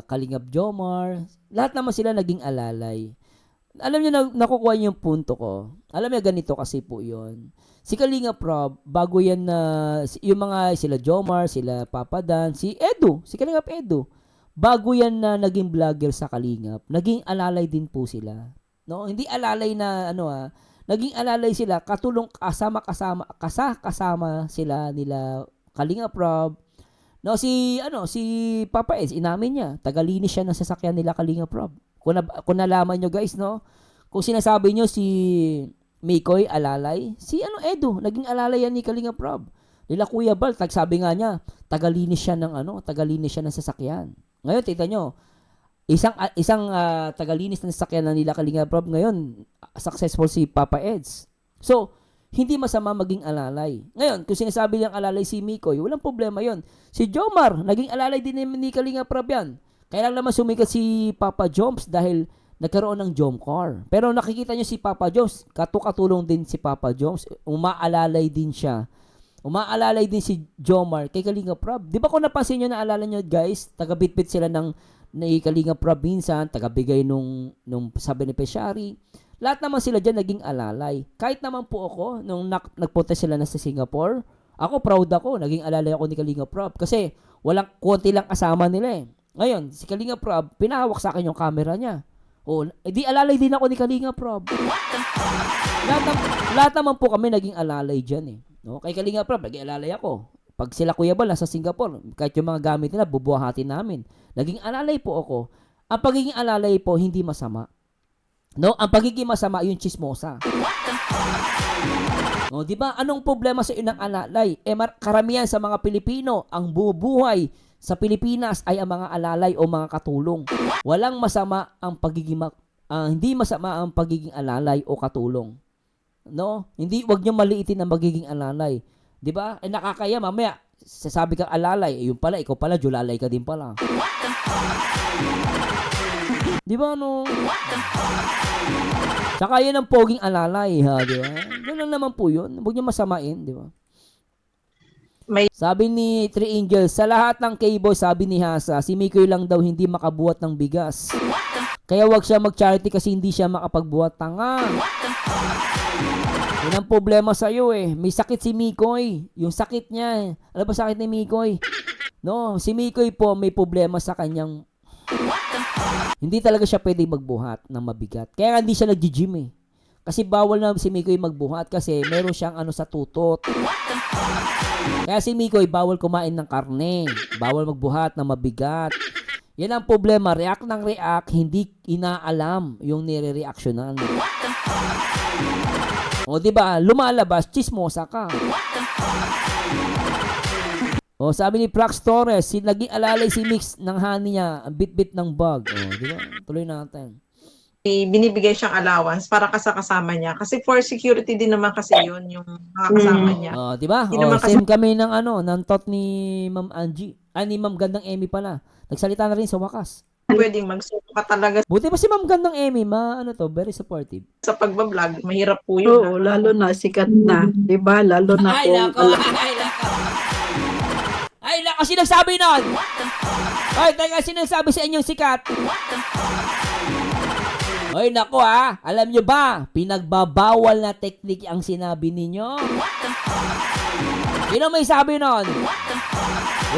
Kalingap Jomar, lahat naman sila naging alalay. Alam nyo, nakukuha niyo yung punto ko. Alam nyo, ganito kasi po yun. Si Kalingap Rob, bago yan na, yung mga sila Jomar, sila Papa Dan, si Kalingap Edu, bago yan na naging vlogger sa Kalingap, naging alalay din po sila. No, hindi alalay na naging alalay sila, katulong kasama sila nila Kalingap Rob. No, si Papa Eds, inamin niya, tagalinis siya ng sasakyan nila Kalingap Rob. Kung nalaman nyo guys, no, kung sinasabi nyo si Mikoy alalay, si Edu, naging alalay yan ni Kalingap Rob. Nila Kuya Bal, sabi nga niya, tagalinis siya ng sasakyan. Ngayon, tita nyo, isang tagalinis ng sasakyan na nila Kalingap Rob ngayon, successful si Papa Eds. So, hindi masama maging alalay. Ngayon, kung sinasabi niyang alalay si Mikoy, walang problema yon. Si Jomar, naging alalay din ni Kalingap Rob yan. Kaya lang naman sumikat si Papa Joms dahil nagkaroon ng Jomcar. Pero nakikita niyo si Papa Joms, katulong din si Papa Joms, umaalalay din siya. Umaalalay din si Jomar kay Kalingap Rob. Di ba kung napansin niyo, naalala niyo guys, taga-bitbit sila ng Kalingap Rob minsan, taga-bigay nung sabi ni Peshari. Lahat naman sila dyan naging alalay. Kahit naman po ako, nung nagpunta sila na sa Singapore, ako proud ako, naging alalay ako ni Kalingap Rob. Kasi konti lang kasama nila eh. Ngayon, si Kalingap Rob, pinahawak sa akin yung camera niya. Di alalay din ako ni Kalingap Rob. Lahat naman po kami naging alalay dyan eh. No? Kay Kalingap Rob, naging alalay ako. Pag sila Kuya Bal nasa Singapore, kahit yung mga gamit nila, bubuhatin namin. Naging alalay po ako. Ang pagiging alalay po, hindi masama. No, ang pagiging masama yung chismosa. No, 'di ba? Anong problema sa inang alalay? Karamihan sa mga Pilipino, ang bubuhay sa Pilipinas ay ang mga alalay o mga katulong. Walang masama ang hindi masama ang pagiging alalay o katulong. No? Hindi, wag niyo maliitin ang magiging alalay. 'Di ba? Nakakaya mamaya sasabi kang alalay, yung pala ikaw pala julalay ka din pala. Di ba no? Tsaka yan ang poging alalay ha, di ba? Ganun naman po yun. Huwag niyo masamain, di ba? Sabi ni Three Angels, sa lahat ng K-boy, sabi ni Hasa, si Mikoy lang daw hindi makabuhat ng bigas. Kaya wag siya mag-charity kasi hindi siya makapagbuhat. Tanga. Yan ang problema sa'yo eh. May sakit si Mikoy. Yung sakit niya. Ano ba sakit ni Mikoy? No, si Mikoy po may problema sa kanyang hindi talaga siya pwede magbuhat ng mabigat. Kaya hindi siya nag-gym eh. Kasi bawal na si Mikoy magbuhat kasi meron siyang sa tutot. Kaya si Mikoy bawal kumain ng karne. Bawal magbuhat ng mabigat. Yan ang problema. React ng react, hindi inaalam yung nire-reactionan. O diba, lumalabas, chismosa ka. O, sabi ni Prax Torres, naging alalay si Mix ng honey niya, ang bit-bit ng bag. O, di ba? Tuloy natin. binibigay siyang allowance para kasama niya. Kasi for security din naman kasi yun, yung mga kasama niya. Oh, 'di ba? Hindi Oh, naman kasi- same kami ng ng thought ni Ma'am Angie. Ni Ma'am Gandang Emmy pala. Nagsalita na rin sa wakas. Pwedeng magsuko ka talaga Buti pa si Ma'am Gandang Emmy, very supportive. sa pagbablog. Mahirap po yun. Oo, lalo na sikat na, 'di ba? Lalo na Ay, kung nako. Ay, nako, sino nagsabi nun? Ay, teka, sino nagsabi sa inyong sikat? Ay, nako alam nyo ba, pinagbabawal na teknik ang sinabi ninyo? Sino may sabi nun?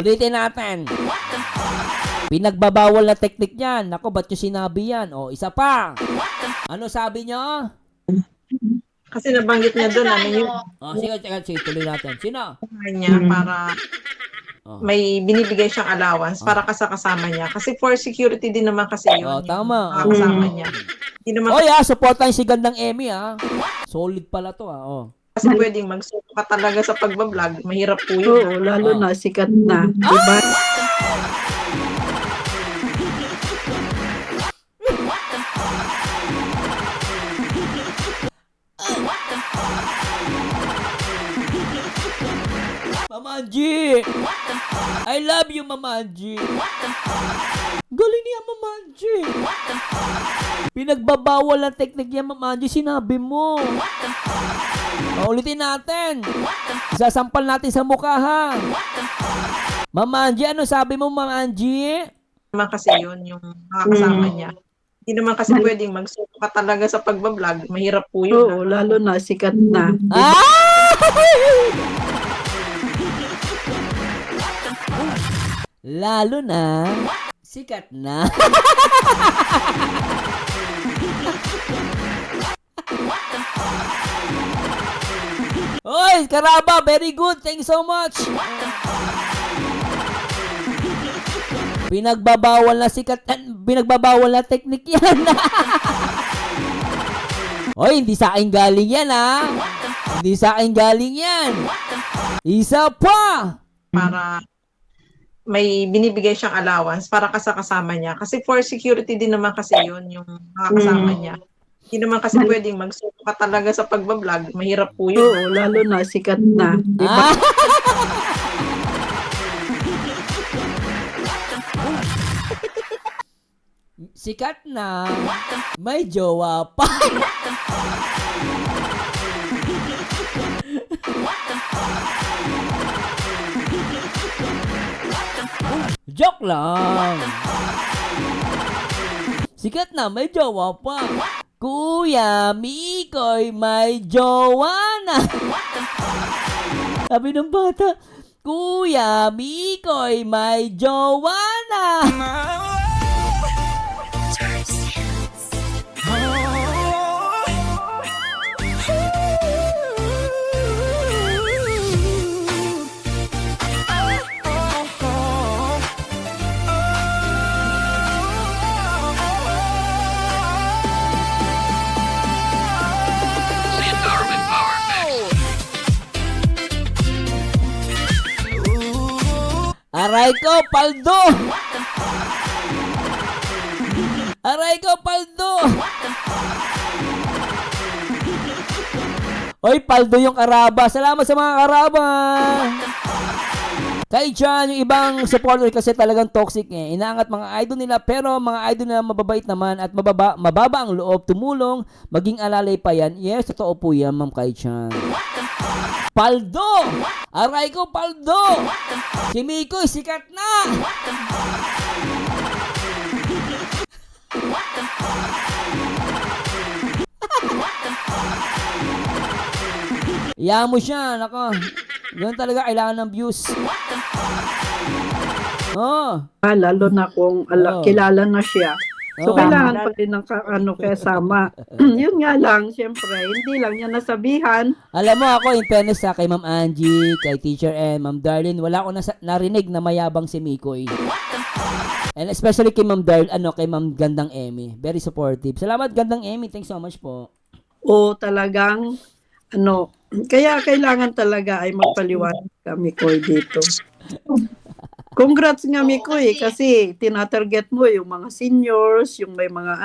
Ulitin natin. Pinagbabawal na teknik yan. Nako, ba't nyo sinabi yan? O, isa pa. Ano sabi nyo? Kasi nabanggit niya At doon, saka, ano yung O, sige, tuloy natin. Sino? niya para Oh. may binibigay siyang allowance para kasama niya. Kasi for security din naman kasi yun. Oh, yung tama. mga kasama niya. Hindi naman Oy, supportan si Gandang Emmy, Solid pala to, Oh. kasi pwedeng magsuko ka talaga sa pagbablog. Mahirap po yun. oo, lalo na sikat na, 'di ba? Mama Angie! I love you, Mama Angie! Galing niya, Mama Angie! Pinagbabawal ng teknik yan, Mama Angie, sinabi mo. Ulitin natin. Isasampal natin sa mukha, ha? Mama Angie, ano sabi mo, Mama Angie? Naman kasi yun, yung mga kasama niya. Hindi naman kasi pwedeng magsuko ka talaga sa pagbablog. Mahirap po yun. Oo, lalo na sikat na. Lalo na, sikat na. Oy, Karaba, very good. Thank you so much. Pinagbabawal na pinagbabawal na teknik yan. Oy, hindi sa akin galing yan, Hindi sa akin galing yan. Isa pa. Para may binibigay siyang allowance para kasama niya. Kasi for security din naman kasi yun, yung mga kasama niya. Hindi naman kasi pwedeng magsuko ka talaga sa pagbablog. Mahirap po yun. Oo, lalo na sikat na, 'di ba? Sikat na, may jowa pa. Joke lang. Sikat na, may jowa pa. Kuya Mikoy, may jowa na. Sabi ng bata, Kuya Mikoy, may jowa na. Aray ko, paldo! Aray ko, paldo! Oy, paldo yung karaba. Salamat sa mga karaba! Kay John, yung ibang supporter kasi talagang toxic Inaangat mga idol nila pero mga idol nila mababait naman at mababa ang loob, tumulong, maging alalay pa yan. Yes, totoo po yan, Ma'am Kay Chan. Paldo! Aray ko, paldo! Si Mikoy, sikat na! Iyahan mo siya, nako. Ganun talaga, kailangan ng views. Oh. Lalo na kung Oo. kilala na siya. So, Oo. kailangan pa rin ng kasama. Yun nga lang, siyempre, hindi lang niya nasabihan. Alam mo ako, in fairness kay Ma'am Angie, kay Teacher M, Ma'am Darlene, wala akong narinig na mayabang si Mikoy. And especially kay Ma'am kay Ma'am Gandang Emmy. Very supportive. Salamat, Gandang Emmy. Thanks so much po. O talagang, kaya kailangan talaga ay magpaliwanag kami ko dito. Congrats nga Oo, Mikoy kasi tinatarget mo yung mga seniors, yung may mga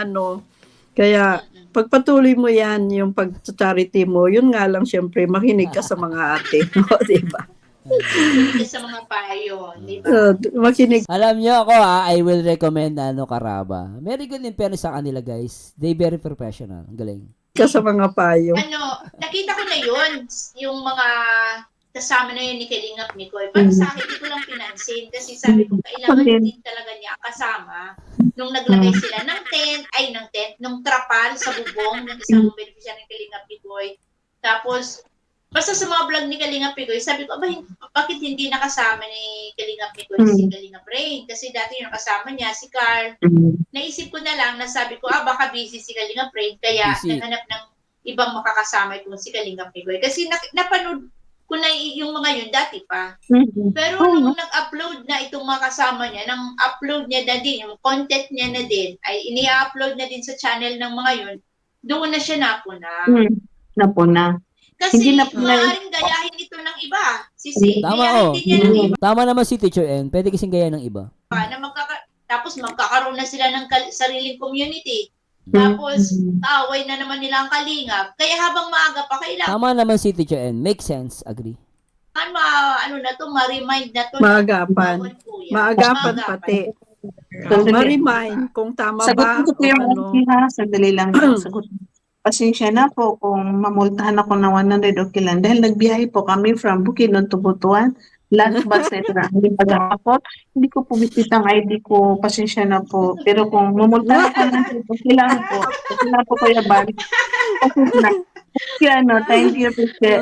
Kaya pagpatuloy mo yan, yung pag-charity mo, yun nga lang syempre, makinig ka sa mga ate mo, di ba? Hindi sa mga payo, di ba? Makinig Alam nyo ako I will recommend Karaba. Very good in fairness sa kanila guys. They very professional. Ang galing. ka sa mga payo. Ano, nakita ko na yun, yung mga kasama na yun ni Kalingap Mikoy. Para sa akin, hindi ko lang pinansin. Kasi sabi ko, kailangan din talaga niya kasama nung naglagay sila ng nung trapal sa bubong ng isang beneficiary ng Kalingap Mikoy. Tapos, basta sa mga vlog ni Kalingap Mikoy, sabi ko, bakit hindi nakasama ni Kalingap Mikoy si Kalingap Rain? Kasi dati yung nakasama niya, si Carl. Naisip ko na lang, nasabi ko, baka busy si Kalingap Rain, kaya Busy. naghanap ng ibang makakasama itong si Kalingap Mikoy. Kasi napanood ko na yung mga yun dati pa. Pero nung nag-upload na itong mga kasama niya, nang upload niya na din, yung content niya na din, ay ini-upload na din sa channel ng mga yun, doon na siya napuna. Napuna. Kasi Hindi na- maaaring gayahin ito ng iba. Sisi, Tama gayahin din niya ng iba. Tama naman si Teacher N. Pwede kasing gaya ng iba. Na tapos magkakaroon na sila ng sariling community. Tapos, away na naman nila ang Kalingap. Kaya habang maaga pa, kailangan Tama naman si Teacher N. Make sense. Agree. ma-remind na to. Maagapan. Bawat kuya. Maagapan pati. Sandali. Ma-remind kung tama ba Sagutin ko po yung o ano. ha. Sandali lang po. Sagutin. Pasensya na po kung mamultahan ako ng 100 o kilan. Dahil nagbiyahe po kami from Bukidnon to Butuan. Last bus ito na hindi pag-ako. Hindi ko po bisita ang ID ko. Pasensya na po. Pero kung mamultahan ako ng kailangan po. Kailangan po Kuya Bal. Pasensya na. Kaya thank you po sir.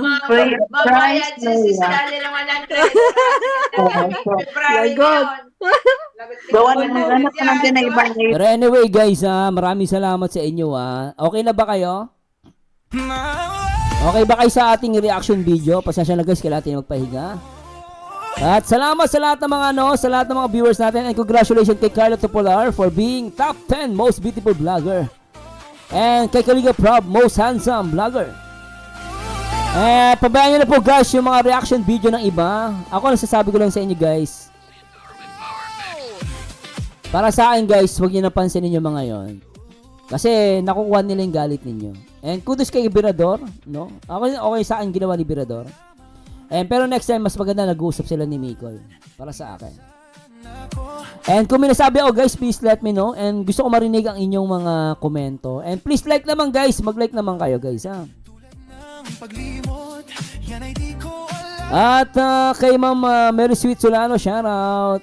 Mabayad si Sis Dali ng 100. February Lagot. yun. Gawa na naghanap ko lang din na ibang Pero anyway guys, maraming salamat sa inyo. Okay na ba kayo? Okay ba kayo sa ating reaction video? Pasensya na guys, kailangan natin magpahinga. At salamat sa lahat ng mga sa lahat ng mga viewers natin, and congratulations kay Carlo Topolar for being top 10 most beautiful vlogger. And kay Kalingap Rob, most handsome vlogger. Pabayaan nyo na po guys yung mga reaction video ng iba. Ako nasasabi ko lang sa inyo guys. Para sa akin guys, huwag nyo napansinin yung mga yon. Kasi nakukuha nila yung galit ninyo. And kudos kay Birador, no? Okay sa akin ginawa ni Birador. Pero next time, mas maganda nag-uusap sila ni Mikoy. Para sa akin. And kung may nasabi ako guys, please let me know. And gusto ko marinig ang inyong mga komento. And please like naman guys, mag-like naman kayo guys, ha? At kay Ma'am Mary Sweet Solano, shoutout.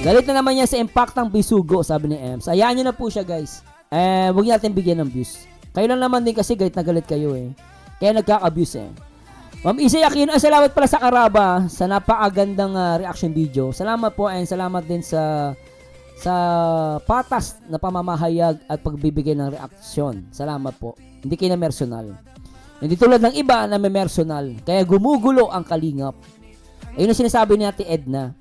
Galit na naman yan sa impact ng bisugo, sabi ni Ems. Ayaan nyo na po siya guys. Huwag natin bigyan ng views. Kayo lang naman din kasi galit na galit kayo eh. Kaya nagkaka-abuse eh. Ma'am Isay Aquino, salamat pala sa Karaba sa napakagandang reaction video. Salamat po, and salamat din sa patas na pamamahayag at pagbibigay ng reaksyon. Salamat po. Hindi kayo na personal. Hindi tulad ng iba na may personal. Kaya gumugulo ang Kalingap. Ayun ang sinasabi ni Ate Edna.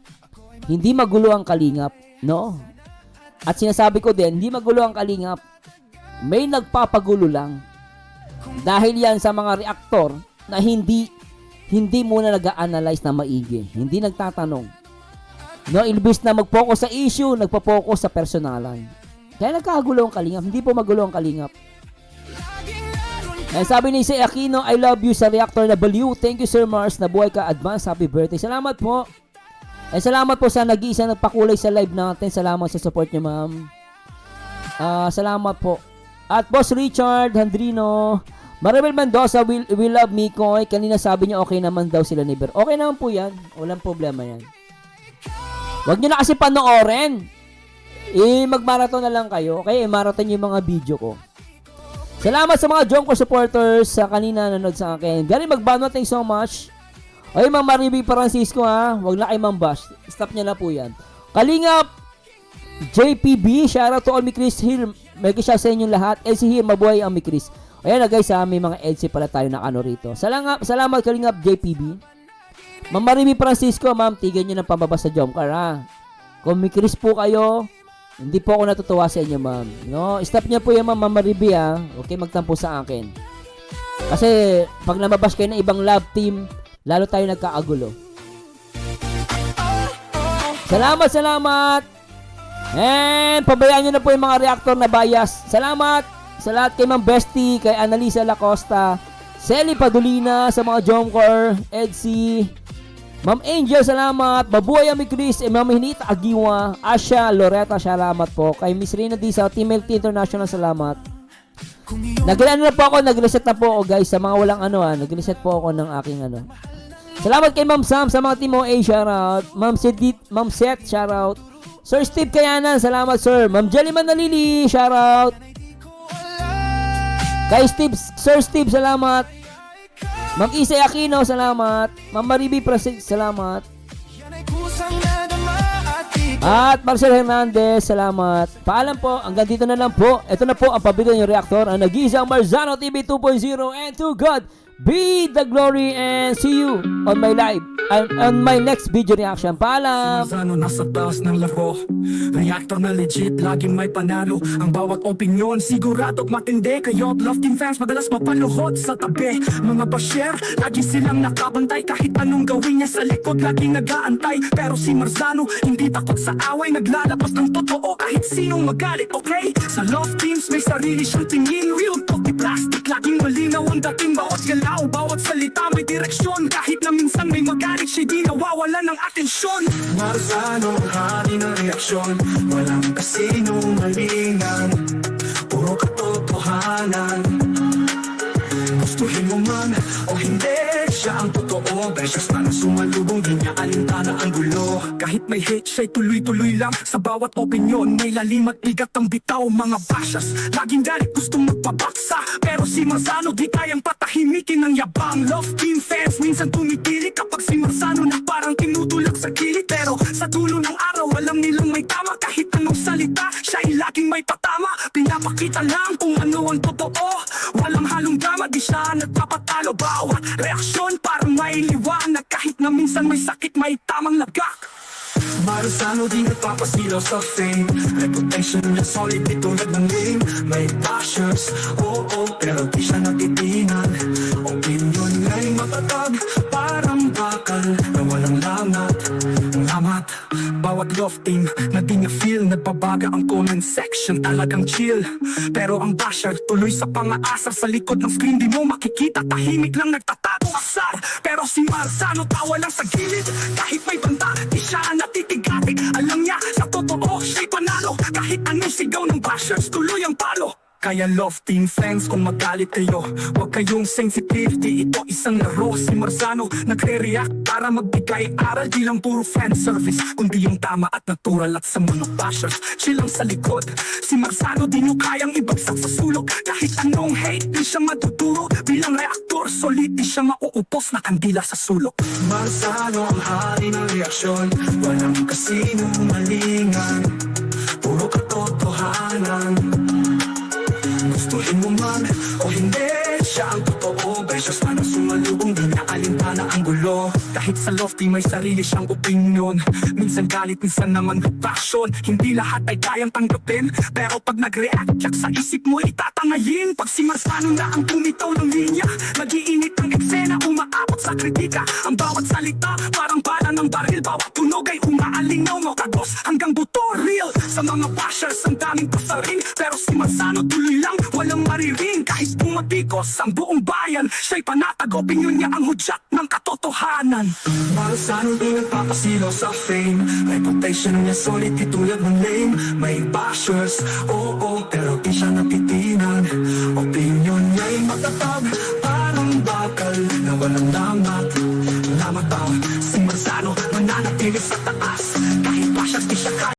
Hindi magulo ang Kalingap, no? At sinasabi ko din, hindi magulo ang Kalingap. May nagpapagulo lang. Dahil yan sa mga reaktor na hindi muna nag-a-analyze na maigi. Hindi nagtatanong. No, ilbis na mag-focus sa issue, nagpo-focus sa personalan. Kaya nagkagulo ang Kalingap. Hindi po magulo ang Kalingap. Sabi ni Isay Aquino, I love you sa reactor na baliw. Thank you Sir Mars, nabuhay ka, advance happy birthday. Salamat po. Salamat po sa nag-iisa nagpakulay sa live natin. Salamat sa support niyo, ma'am. Salamat po. At Boss Richard Handrino, Maribel Mendoza, we love Mikoy. Kanina sabi niya okay naman daw sila ni Ber. Okay naman po yan. Walang problema yan. Huwag niyo na kasi panoorin. Mag-marathon na lang kayo. Okay, marathon yung mga video ko. Salamat sa mga Jomco supporters sa kanina nanood sa akin. Galing mag-bano, thanks so much. Ay, Ma'am Mariby Francisco ha. Huwag na kay Ma'am Bash. Stop niya na po yan. Kalingap JPB, shoutout to all Mikris here. May kisya sa inyong lahat. Elsie here, mabuhay ang Mikris. Ayan na guys ha, may mga Elsie pala tayo na ano rito. Salamat Kalingap JPB. Ma'am Mariby Francisco, ma'am, tigyan nyo ng pambaba sa Jomcar ha. Kung Mikris po kayo, hindi po ako natutuwa sa inyo ma'am. No, stop niya po yan Ma'am Mariby ha. Okay, magtampo sa akin. Kasi pag namabas kayo ng ibang love team, lalo tayo nagkaagulo. Salamat. And pabayaan nyo na po yung mga reactor na bias. Salamat sa lahat kay Ma'am Bestie, kay Annalisa Lacosta, Selly Padulina, sa mga Jomcar, Edsy, Ma'am Angel, salamat. Mabuhay Ami Chris, Ma'am Hinita Agiwa, Asha, Loretta, salamat po. Kay Miss Rina Disa, Team LT International, salamat. Nag-ano na po ako, nag-reset na po ako guys, sa mga walang nag-reset po ako ng aking Salamat kay Ma'am Sam, sa mga Team OA, shoutout. Ma'am Seth, shoutout. Sir Steve Kayanan, salamat sir. Ma'am Jelly Manalili, shoutout. Kay Sir Steve, salamat. Ma'am Isay Aquino, salamat. Ma'am Mariby Prasid, salamat. At Marcel Hernandez, salamat. Paalam po, hanggang dito na lang po. Ito na po ang pabigan yung reaktor, ang nag-iisang Marzano TV 2.0, and to God be the glory, and see you on my live on my next video reaction. Paalam. Marzano nasa taas ng laro, reactor na legit, laging may panalo. Ang bawat opinyon siguradong matindi, kayo Love Team fans madalas mapaluhod sa tabi. Mga basher, lagi silang nakabantay, kahit anong gawin niya sa likod laging nag-aantay. Pero si Marzano hindi takot sa away, naglalabas ng totoo kahit sinong magalit, okay? Sa Love Teams may sarili siyang tingin, real talk di plastic, laging malinaw ang dating. Bawat galaw, bawat salita may direksyon, kahit na minsan may magalit siya di nawawala ng atensyon. Marzano, hari ng reaksyon, walang kasinong malingan, puro katotohanan. Gustuhin mo man o hindi, siya ang totoo. Beses na sumalubong, di niya alintana ang gulo. Kahit may hate, siya'y tuloy-tuloy lang. Sa bawat opinyon, may lalim at bigat ang bitaw. Mga bashers, laging galit, gustong magpabaksa. Pero si Marzano, di kayang patahimikin ng yabang. Love Team fans, minsan tumipili kapag si Marzano na parang tinutulak sa gilid. Pero sa dulo ng araw, alam nilang may tama. Kahit anong salita, siya'y laging may patama. Pinapakita lang kung ano ang totoo. Walang halong drama, di siya nagpapatalo. Bawat reaksyon parang may liwanag, kahit na minsan may sakit, may tamang lagak. Marzano di nagpapasilaw sa fame, reputation niya solid, di tulad ng lame. May bashers, oo, pero di siya natitingan. Opinion niya'y matatag, parang bakal na walang lamat. Bawat Love Team na di niya feel, nagbabaga ang comment section, talagang chill. Pero ang basher tuloy sa pangaasar, sa likod ng screen di mo makikita, tahimik lang nagtatago asar. Pero si Marzano tawa lang sa gilid, kahit may banta di siya natitigatig. Alam niya sa totoo siya'y panalo, kahit anong sigaw ng bashers tuloy ang palo. Kaya Love Team fans, kung magalit kayo, huwag kayong sensitive, di ito isang laro. Si Marzano nagre-react para magbigay aral, di lang puro fan service, kundi yung tama at natural. At sa mga bashers, silang sa likod, si Marzano di nyo kayang ibagsak sa sulok. Kahit anong hate, di siya maduduro. Bilang reaktor, solid, di siya mauupos na kandila sa sulok. Marzano ang hari ng reaksyon, walang kasinong malingan, puro katotohanan. Gustuhin mo man o hindi, siya ang totoo. Beses na sumalubong, di niya alintana ang gulo. Kahit sa Love Team may sarili siyang opinion, minsan galit, minsan naman with passion. Hindi lahat ay kayang tanggapin, pero pag nag-react, yak sa isip mo itatangayin. Pag si Marzano na ang bumitaw ng linya, nag-iinit ang eksena, umaabot sa kritika. Ang bawat salita, parang bala ng baril. Bawat tunog ay umaalinaw, matagos hanggang buto. Real sa mga bashers, ang daming pasaring, pero si Marzano tuloy lang, walang mariring. Kahit pumatikos ang buong bayan, siya'y panatag, opinyon niya ang hudyat ng katotohanan. Marzano di nagpapasilaw sa fame, reputation niya solid, di tulad ng lame. May bashers, oo, pero di siya natitinan. Opinyon niya'y matatag, parang bakal na walang lamat. Lamat daw, si Marzano mananatili sa taas, kahit bashers di siya kaya.